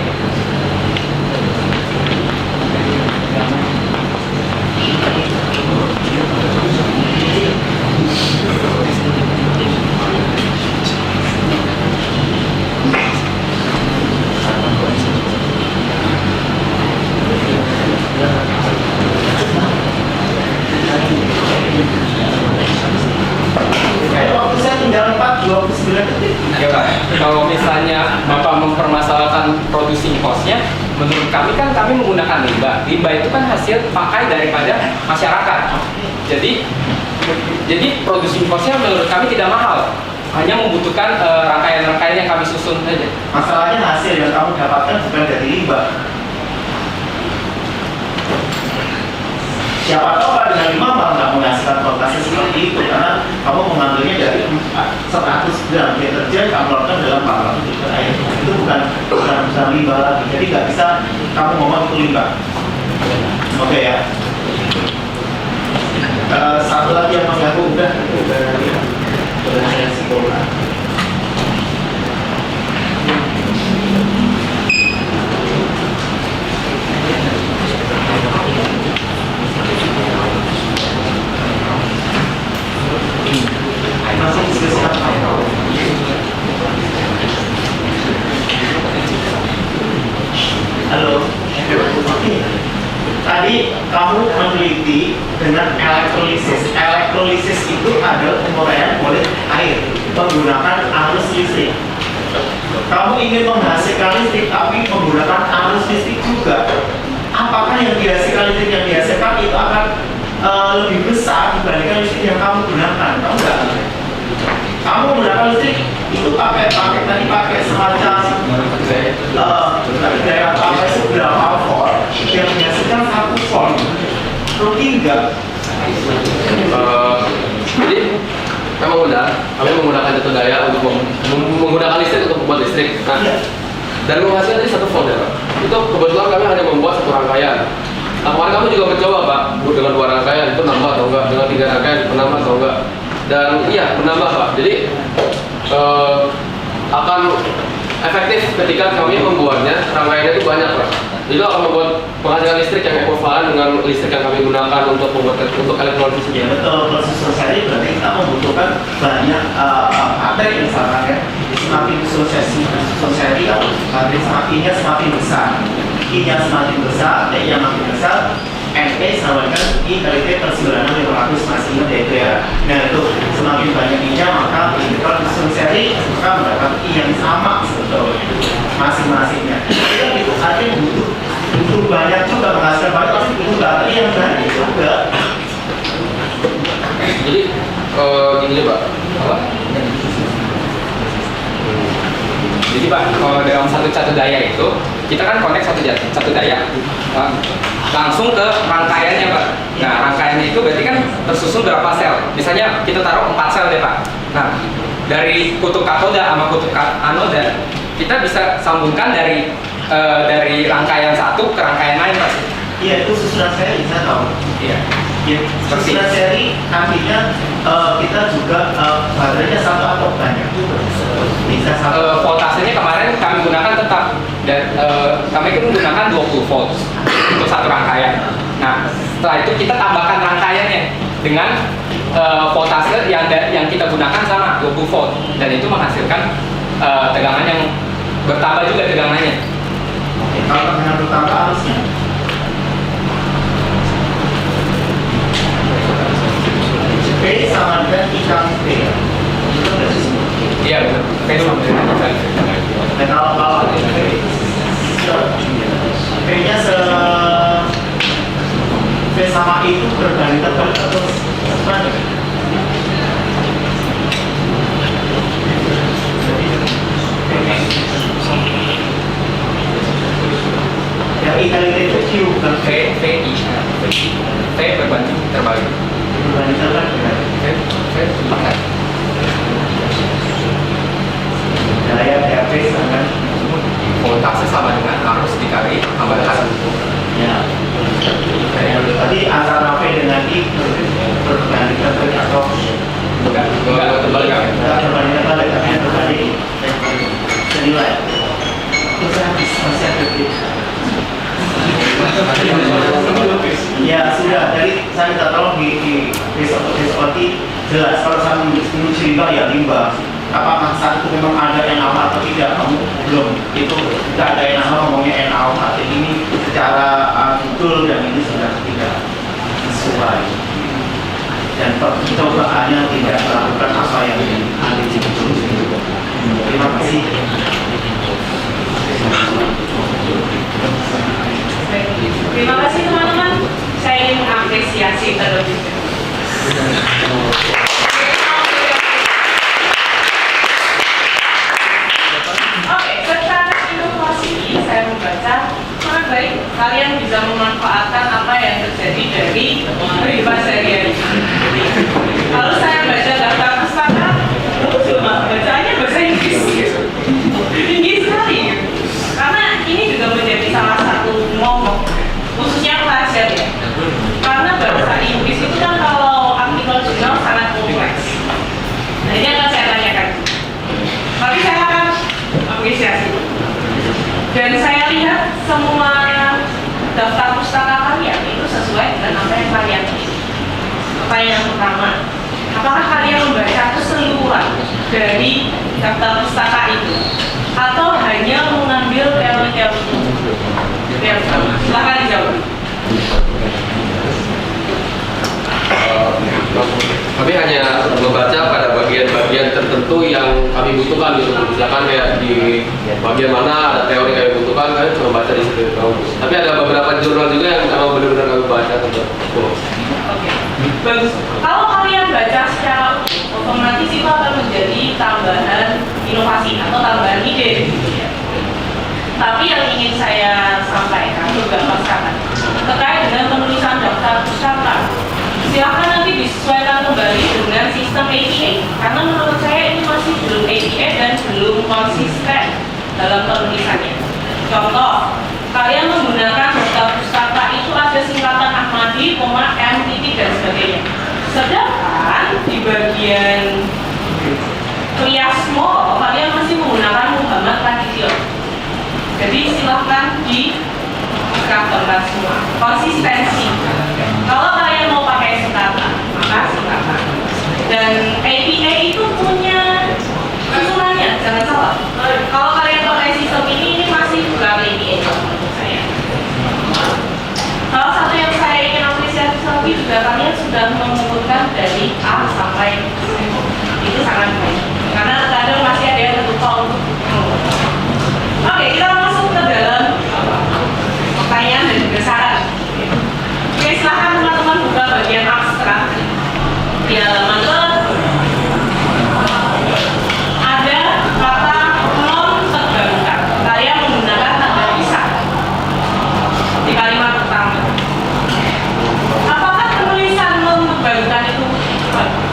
Waktu saya tinggal 29 detik. Ya Pak, kalau misalnya Bapak mempermasalahkan produksi cost-nya, menurut kami kan kami menggunakan limbah. Limbah itu kan hasil pakai daripada masyarakat. Jadi produksi cost-nya menurut kami tidak mahal. Hanya membutuhkan rangkaian-rangkaian yang kami susun saja. Masalahnya hasil yang kamu dapatkan bukan dari limbah. Siapa tahu Pak dengan limbah malah nggak menghasilkan produksi seperti itu karena kamu mengambilnya dari 100 gram deterjen kamu lakukan dalam 400 liter air. Itu bukan limbah lagi. Jadi nggak bisa kamu ngomong itu limbah. Oke ya. Satu lagi yang mengganggu udah simpulkan. Masuk diskusi apa? teliti dengan elektrolisis. Elektrolisis itu adalah penguraian kulit air menggunakan arus listrik. Kamu ingin menghasilkan listrik tapi menggunakan arus listrik juga. Apakah yang dihasilkan listrik yang dihasilkan itu akan lebih besar dibandingkan listrik yang kamu gunakan? Tahu nggak? Kamu menggunakan listrik itu pakai semacam daerah pakai seberapa volt yang menghasilkan 1 volt. Rugi nggak? Jadi memang benar, kami menggunakan jatuh daya untuk menggunakan listrik untuk membuat listrik. Nah, dan menghasilkan tadi 1 volt ya Pak. Itu kebetulan kami hanya membuat 1 rangkaian. Nah, kemarin kami juga mencoba Pak, dengan 2 rangkaian itu menambah atau enggak, dengan 3 rangkaian menambah atau enggak. Dan iya menambah Pak. Jadi akan efektif ketika kami membuatnya rangkaiannya itu banyak Pak. Jadi akan membuat penghasilkan listrik yang ekuivalen dengan listrik yang kami gunakan untuk elektrolisis. Ya betul, proses sosialisasi berarti kita membutuhkan banyak baterai misalkan ya. Semakin sosialisasi baterai semakin besar, I-nya semakin besar, T-nya makin besar, NP sama dengan I kali T per 9.500 masih ingat ya itu ya. Nah itu semakin banyak I-nya maka integral sosialisasi maka mendapat I yang sama sebetulnya masing-masingnya. Itu artinya butuh banyak juga menghasilkan banyak tapi butuh baterai yang banyak juga. Jadi gini Pak, apa? Jadi Pak, kalau dalam satu daya itu kita kan connect satu daya langsung ke rangkaiannya Pak. Nah rangkaiannya itu berarti kan tersusun berapa sel? Misalnya kita taruh 4 sel deh Pak. Nah dari kutub katoda sama kutub anoda kita bisa sambungkan dari rangkaian satu ke rangkaian lain Pak. Iya itu susunan seri saya tahu. Iya. Ya, susunan seri artinya kita juga baterainya satu atau banyak bisa satu. Voltasenya kemarin kami gunakan tetap dan kami kan menggunakan 20 volt untuk satu rangkaian. Nah setelah itu kita tambahkan rangkaiannya dengan voltase yang kita gunakan sama 20 volt dan itu menghasilkan tegangan yang bertambah juga tegangannya. Oke, kalau tegangan bertambah arusnya P sama dengan I kali P itu udah disebut. Iya benar. Dan kalau P-nya P sama I itu berbanding terbalik atau sebenarnya? Ya I kali T itu Q bukan V berbanding terbalik. berbanding terbalik ya. Pakai Daya P sama voltase sama dengan arus dikali tambahkan. ya. Tadi antara P dengan I berbanding terbalik atau Enggak terbalik kan? enggak berbanding terbalik tapi yang berbanding senilai. Itu saya masih ada di ya sudah, jadi saya minta tolong di besok jelas kalau saya menuju limbah ya limbah. Apakah saat itu memang ada NaOH atau tidak? Kamu belum, itu tidak ada NaOH, ngomongnya NaOH. Jadi ini secara betul dan ini sudah tidak sesuai dan percobaannya tidak melakukan apa yang ada di situ. Terima kasih. Terima kasih teman-teman. Saya ingin mengapresiasi terlebih dahulu. Oke, secara inovasi ini saya membaca sangat baik kalian bisa memanfaatkan apa yang terjadi dari kehidupan sehari-hari. Kalau saya baca daftar pustaka, cuma bacanya bahasa Inggris. Tinggi sekali. Karena ini juga menjadi salah satu momok khususnya pelajar ya. Karena bahasa Inggris itu kan kalau artikel jurnal sangat kompleks. Nah ini akan saya tanyakan. Tapi saya akan apresiasi. Dan saya lihat semua daftar pustaka kalian itu sesuai dengan apa yang kalian pilih. Pertanyaan pertama, apakah kalian membaca keseluruhan dari daftar pustaka itu? Atau hanya mengambil teori-teori? Silahkan dijawab. Kami hanya membaca pada bagian-bagian tertentu yang kami butuhkan gitu. Misalkan kayak di bagian mana ada teori yang kami butuhkan, kami cuma baca di situ. Tapi ada beberapa jurnal juga yang memang benar-benar kami baca tentang psikologi. Oke, bagus. Kalau kalian baca secara otomatis itu akan menjadi tambahan inovasi atau tambahan ide gitu ya. Tapi yang ingin saya sampaikan beberapa sekarang terkait dengan penulisan daftar pustaka. Silahkan nanti disesuaikan kembali dengan sistem APA karena menurut saya ini masih belum APA dan belum konsisten dalam penulisannya. Contoh, kalian menggunakan daftar pustaka itu ada singkatan Ahmadi, M titik dan sebagainya. Sedangkan di bagian Priasmo kalian masih menggunakan Muhammad Radityo. Jadi silahkan di coverkan semua konsistensi. Kalau kalian mau pakai singkatan, maka singkatan. Dan APA itu punya susunannya, jangan salah. Kalau kalian pakai sistem ini masih bukan APA menurut saya. Salah satu yang saya ingin apresiasi lagi juga kalian sudah mengumpulkan dari A sampai Z. Itu sangat baik. Karena kadang masih ada yang lupa untuk mengumpulkan. Oke, kita masuk ke dalam pertanyaan dan juga saran. Oke, silahkan teman-teman buka bagian abstrak di halaman ke ada kata non terbarukan. Kalian menggunakan tanda bisa di kalimat pertama. Apakah penulisan non terbarukan itu bagus?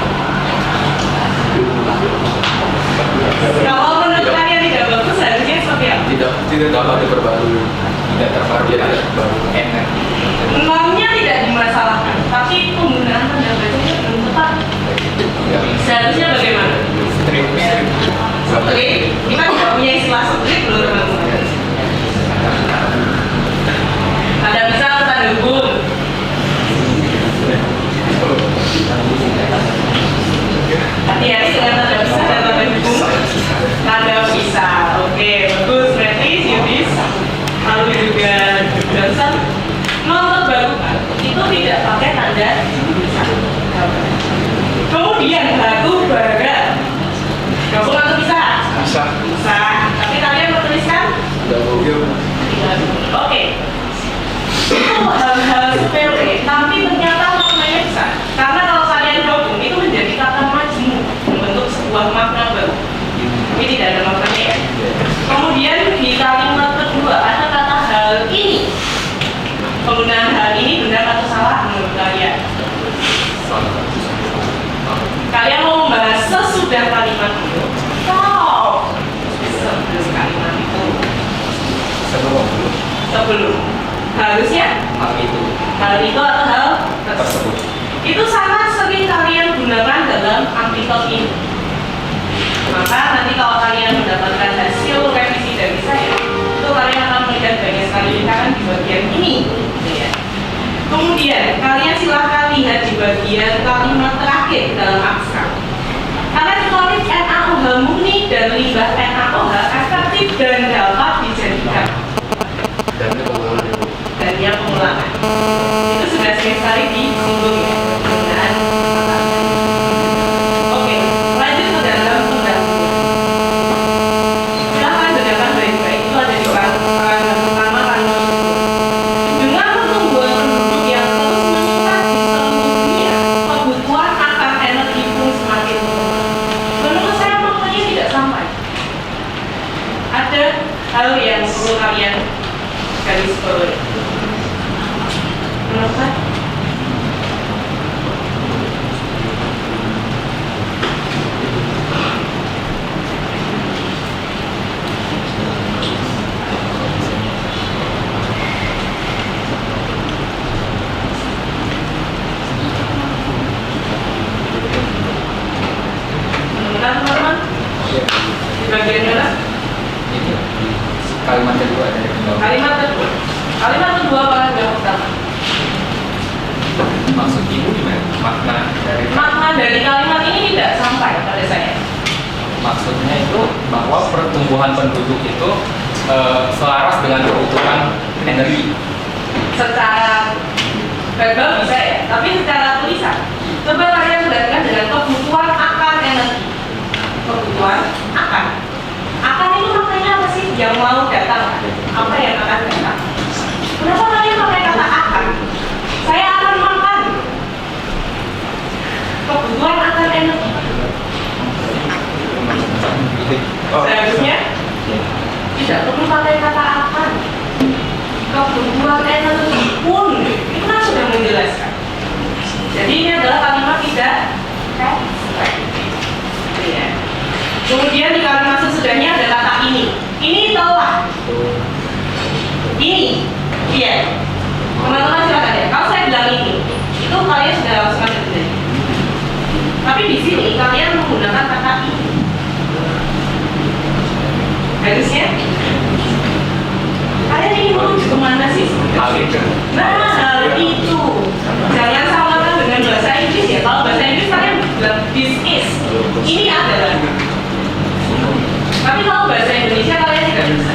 Kalau menurut kalian tidak bagus, harusnya seperti apa? Tidak dapat diperbarui, tidak terbaru. Normnya tidak dimasalahkan, tapi penggunaan tanda bacanya belum tepat. Seharusnya bagaimana? Strip. Kita tidak punya istilah strip loh teman-teman. Tanda bisa atau tanda hukum? Hati-hati dengan tanda bisa dan tanda hukum. Tanda bisa, oke, bagus. Berarti Yudis, lalu juga Johnson, non terbarukan itu tidak pakai tanda bisa. Kemudian batu bara, gabung atau bisa? Bisa. Bisa. Tapi kalian menuliskan? Oke. Itu hal-hal sepele, tapi ternyata maknanya bisa. Karena kalau kalian gabung itu menjadi kata majmuk, membentuk sebuah makna baru. Ini tidak ada maknanya ya. Kemudian di kalimat kedua ada kata hal ini. Penggunaan hal ini benar atau salah menurut kalian? Kalian mau membahas sesudah kalimat itu? Oh, sebelum kalimat itu. Sebelum. Harusnya hal itu atau hal tersebut. Itu sangat sering kalian gunakan dalam artikel ini. Maka nanti kalau kalian mendapatkan hasil revisi dari saya, itu kalian akan melihat banyak sekali lingkaran di bagian ini. Ya. Kemudian kalian silahkan lihat di bagian kalimat terakhir dalam abstrak. Elektrolit NaOH murni dan limbah NaOH efektif dan dapat dijadikan. Dan yang pengulangan. Itu sudah sering sekali disinggung ya penggunaan kata. Oke, lanjut ke dalam pendahuluan. Silahkan dengarkan baik-baik. Itu ada di paragraf pertama kalimat kedua. Dengan pertumbuhan penduduk yang terus meningkat di seluruh dunia, kebutuhan akan energi pun semakin menurun. Menurut saya maknanya tidak sampai. Ada hal yang perlu kalian garis bawahi. Menurut saya teman-teman di bagian mana? Kalimat kedua dari Kalimat kedua paragraf pertama. maksud ibu gimana? Makna dari kalimat ini tidak sampai pada saya. Maksudnya itu bahwa pertumbuhan penduduk itu selaras dengan kebutuhan energi. Secara verbal bisa ya, tapi secara tulisan coba kalian bandingkan dengan Jadi ini adalah kalimat tidak ya. Kemudian di kalimat sesudahnya ada kata ini. Ini telah. Ini. Iya. Teman-teman silakan ya. Kalau saya bilang ini, itu kalian sudah langsung ada benar. Tapi di sini kalian menggunakan kata ini. Harusnya kalian ingin menuju kemana sih? Nah, hal itu. Jangan samakan dengan bahasa Inggris ya. Kalau bahasa Inggris kalian bilang this is. Ini adalah. Tapi kalau bahasa Indonesia kalian tidak bisa.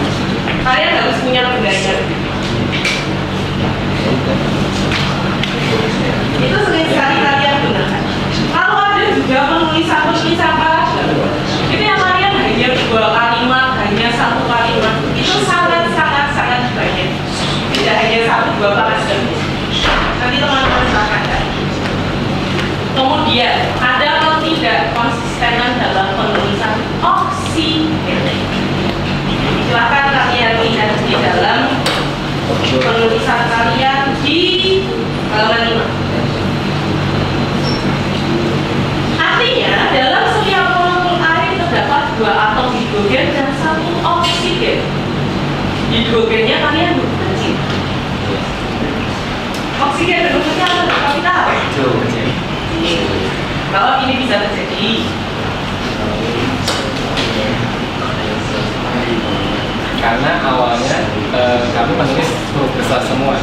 Kalian harus punya kebendahan. Itu sering sekali kalian gunakan. Kalau ada juga penulisan paragraf, itu yang kalian hanya 2 kalimat, hanya 1 kalimat, itu sangat banyak. Tidak hanya 1-2 paragraf. Nanti teman-teman silakan cari. Kemudian ada ketidakkonsistenan dalam penulisan oksigen. Silakan kalian lihat di dalam penulisan kalian di halaman 5. Artinya dalam setiap molekul air terdapat 2 atom hidrogen dan 1 oksigen. Hidrogennya kalian huruf kecil. Oksigen bentuknya kapital. Kalau ini bisa terjadi. Karena awalnya kami menulis huruf besar semua.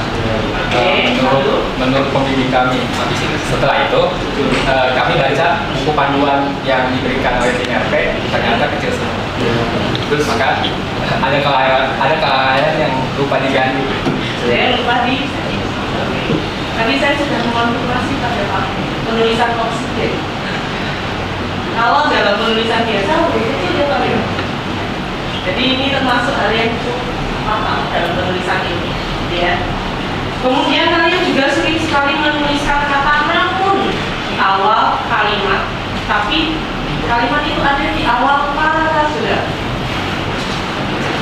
Menurut pembimbing kami. Setelah itu kami baca buku panduan yang diberikan oleh tim RP, ternyata kecil semua. Terus maka ada kelalaian yang lupa diganti. Saya lupa di. Tadi saya sudah mengonfirmasi pada Pak penulisan oksigen. Kalau dalam penulisan biasa lebih kecil ya Pak. Jadi ini termasuk hal yang cukup fatal dalam penulisan ini, ya. Kemudian kalian juga sering sekali menuliskan kata namun di awal kalimat, tapi kalimat itu ada di awal paragraf sudah.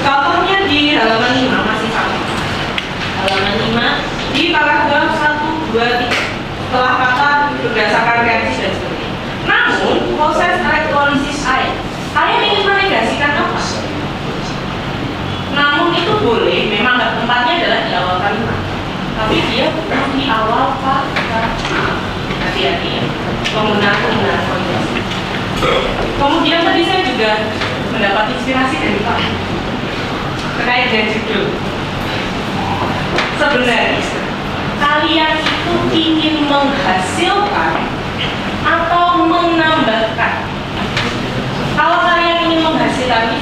Contohnya di halaman 5 masih sama. Halaman 5 di paragraf 1, 2, 3 setelah kata berdasarkan reaksi dan sebagainya. Namun proses elektrolisis air, kalian ingin menegasikan apa? Namun itu boleh, memang tempatnya adalah di awal kalimat. Tapi dia bukan di awal paragraf. Hati-hati ya, penggunaan konjugasi. Kemudian tadi saya juga mendapat inspirasi dari Pak terkait dengan judul. Sebenarnya kalian itu ingin menghasilkan atau menambahkan. Kalau kalian ingin menghasilkan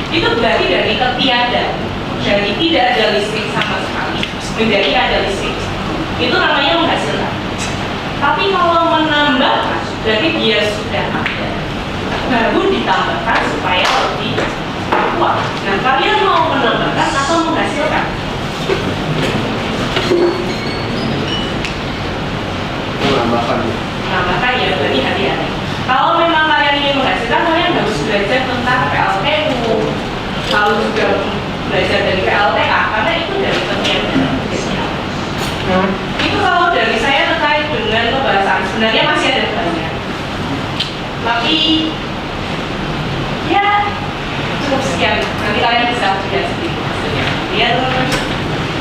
itu berarti dari ketiada, dari tidak ada listrik sama sekali menjadi ada listrik. Itu namanya menghasilkan. Tapi kalau menambahkan, berarti dia sudah ada, baru ditambahkan supaya lebih kuat. Nah, kalian mau menambahkan atau menghasilkan? Menambahkan ya, berarti hati-hati. Kalau memang kalian ingin menghasilkan, kalian harus belajar tentang PLTU, lalu juga belajar dari PLTA, karena itu dari ketiada. Itu kalau dari saya terkait dengan pembahasan, sebenarnya masih ada banyak. Tapi ya cukup sekian. Nanti kalian bisa lihat sendiri. Ya teman-teman.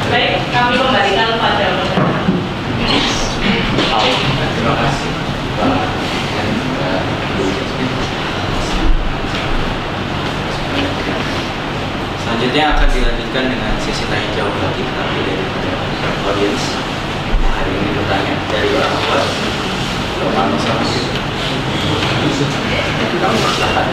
Baik, kami kembalikan pada moderator. Terima kasih. Selanjutnya akan dilanjutkan dengan sesi tanya jawab lagi, tapi dari audiens. Hari ini bertanya dari orang tua. Bapak sama kamu masalah.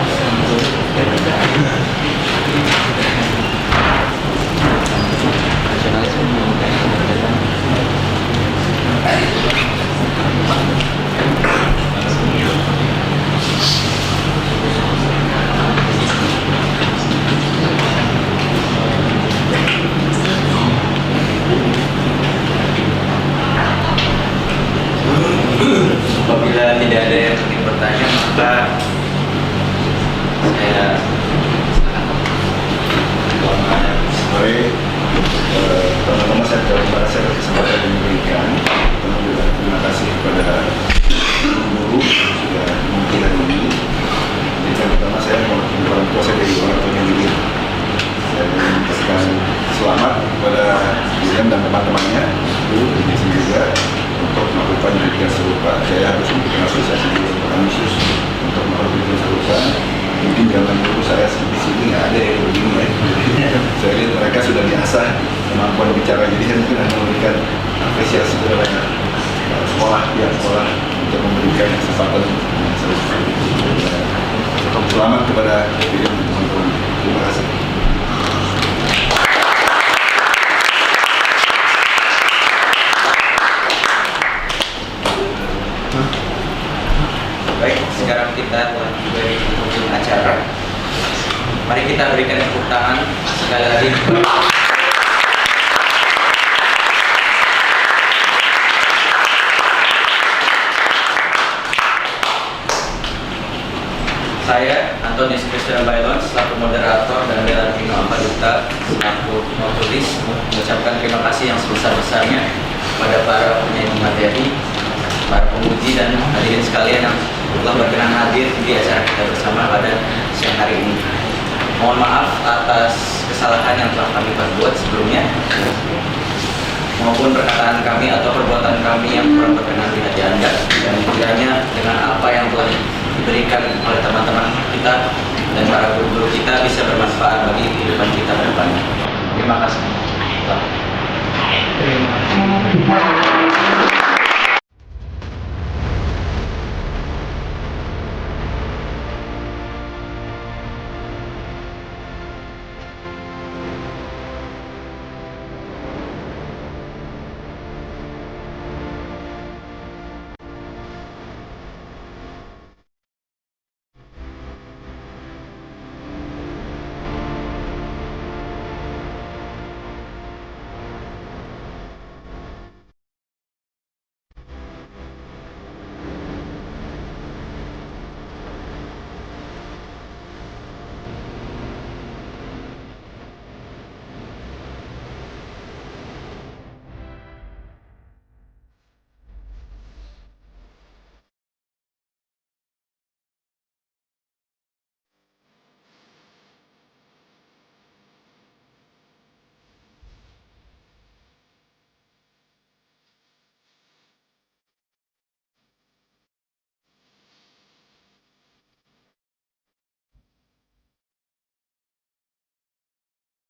Apabila tidak ada yang ingin bertanya, maka saya baik, teman-teman saya terima kasih atas kesempatan yang diberikan. Terima kasih kepada pendidikan serupa, saya harus bikin asosiasi di Kanisius untuk melakukan pendidikan serupa. Mungkin zaman dulu saya di sini nggak ada yang begini ya. Saya lihat mereka sudah biasa kemampuan bicara, jadi saya mungkin akan memberikan apresiasi kepada sekolah untuk memberikan kesempatan yang serupa. Selamat kepada teman-teman. Terima kasih. Baik, sekarang kita telah tiba di ujung acara. Mari kita berikan tepuk tangan sekali lagi. Saya, Antonius Christian Bailon, selaku moderator dan Belarmino Alfaduta, selaku penulis, mengucapkan terima kasih yang sebesar-besarnya kepada para penyanyi materi, para penguji dan hadirin sekalian yang telah berkenan hadir di acara kita bersama pada siang hari ini. Mohon maaf atas kesalahan yang telah kami perbuat sebelumnya, maupun perkataan kami atau perbuatan kami yang kurang berkenan di hati Anda, dan kiranya dengan apa yang telah diberikan oleh teman-teman kita dan para guru-guru kita bisa bermanfaat bagi kehidupan kita ke depannya. Terima kasih.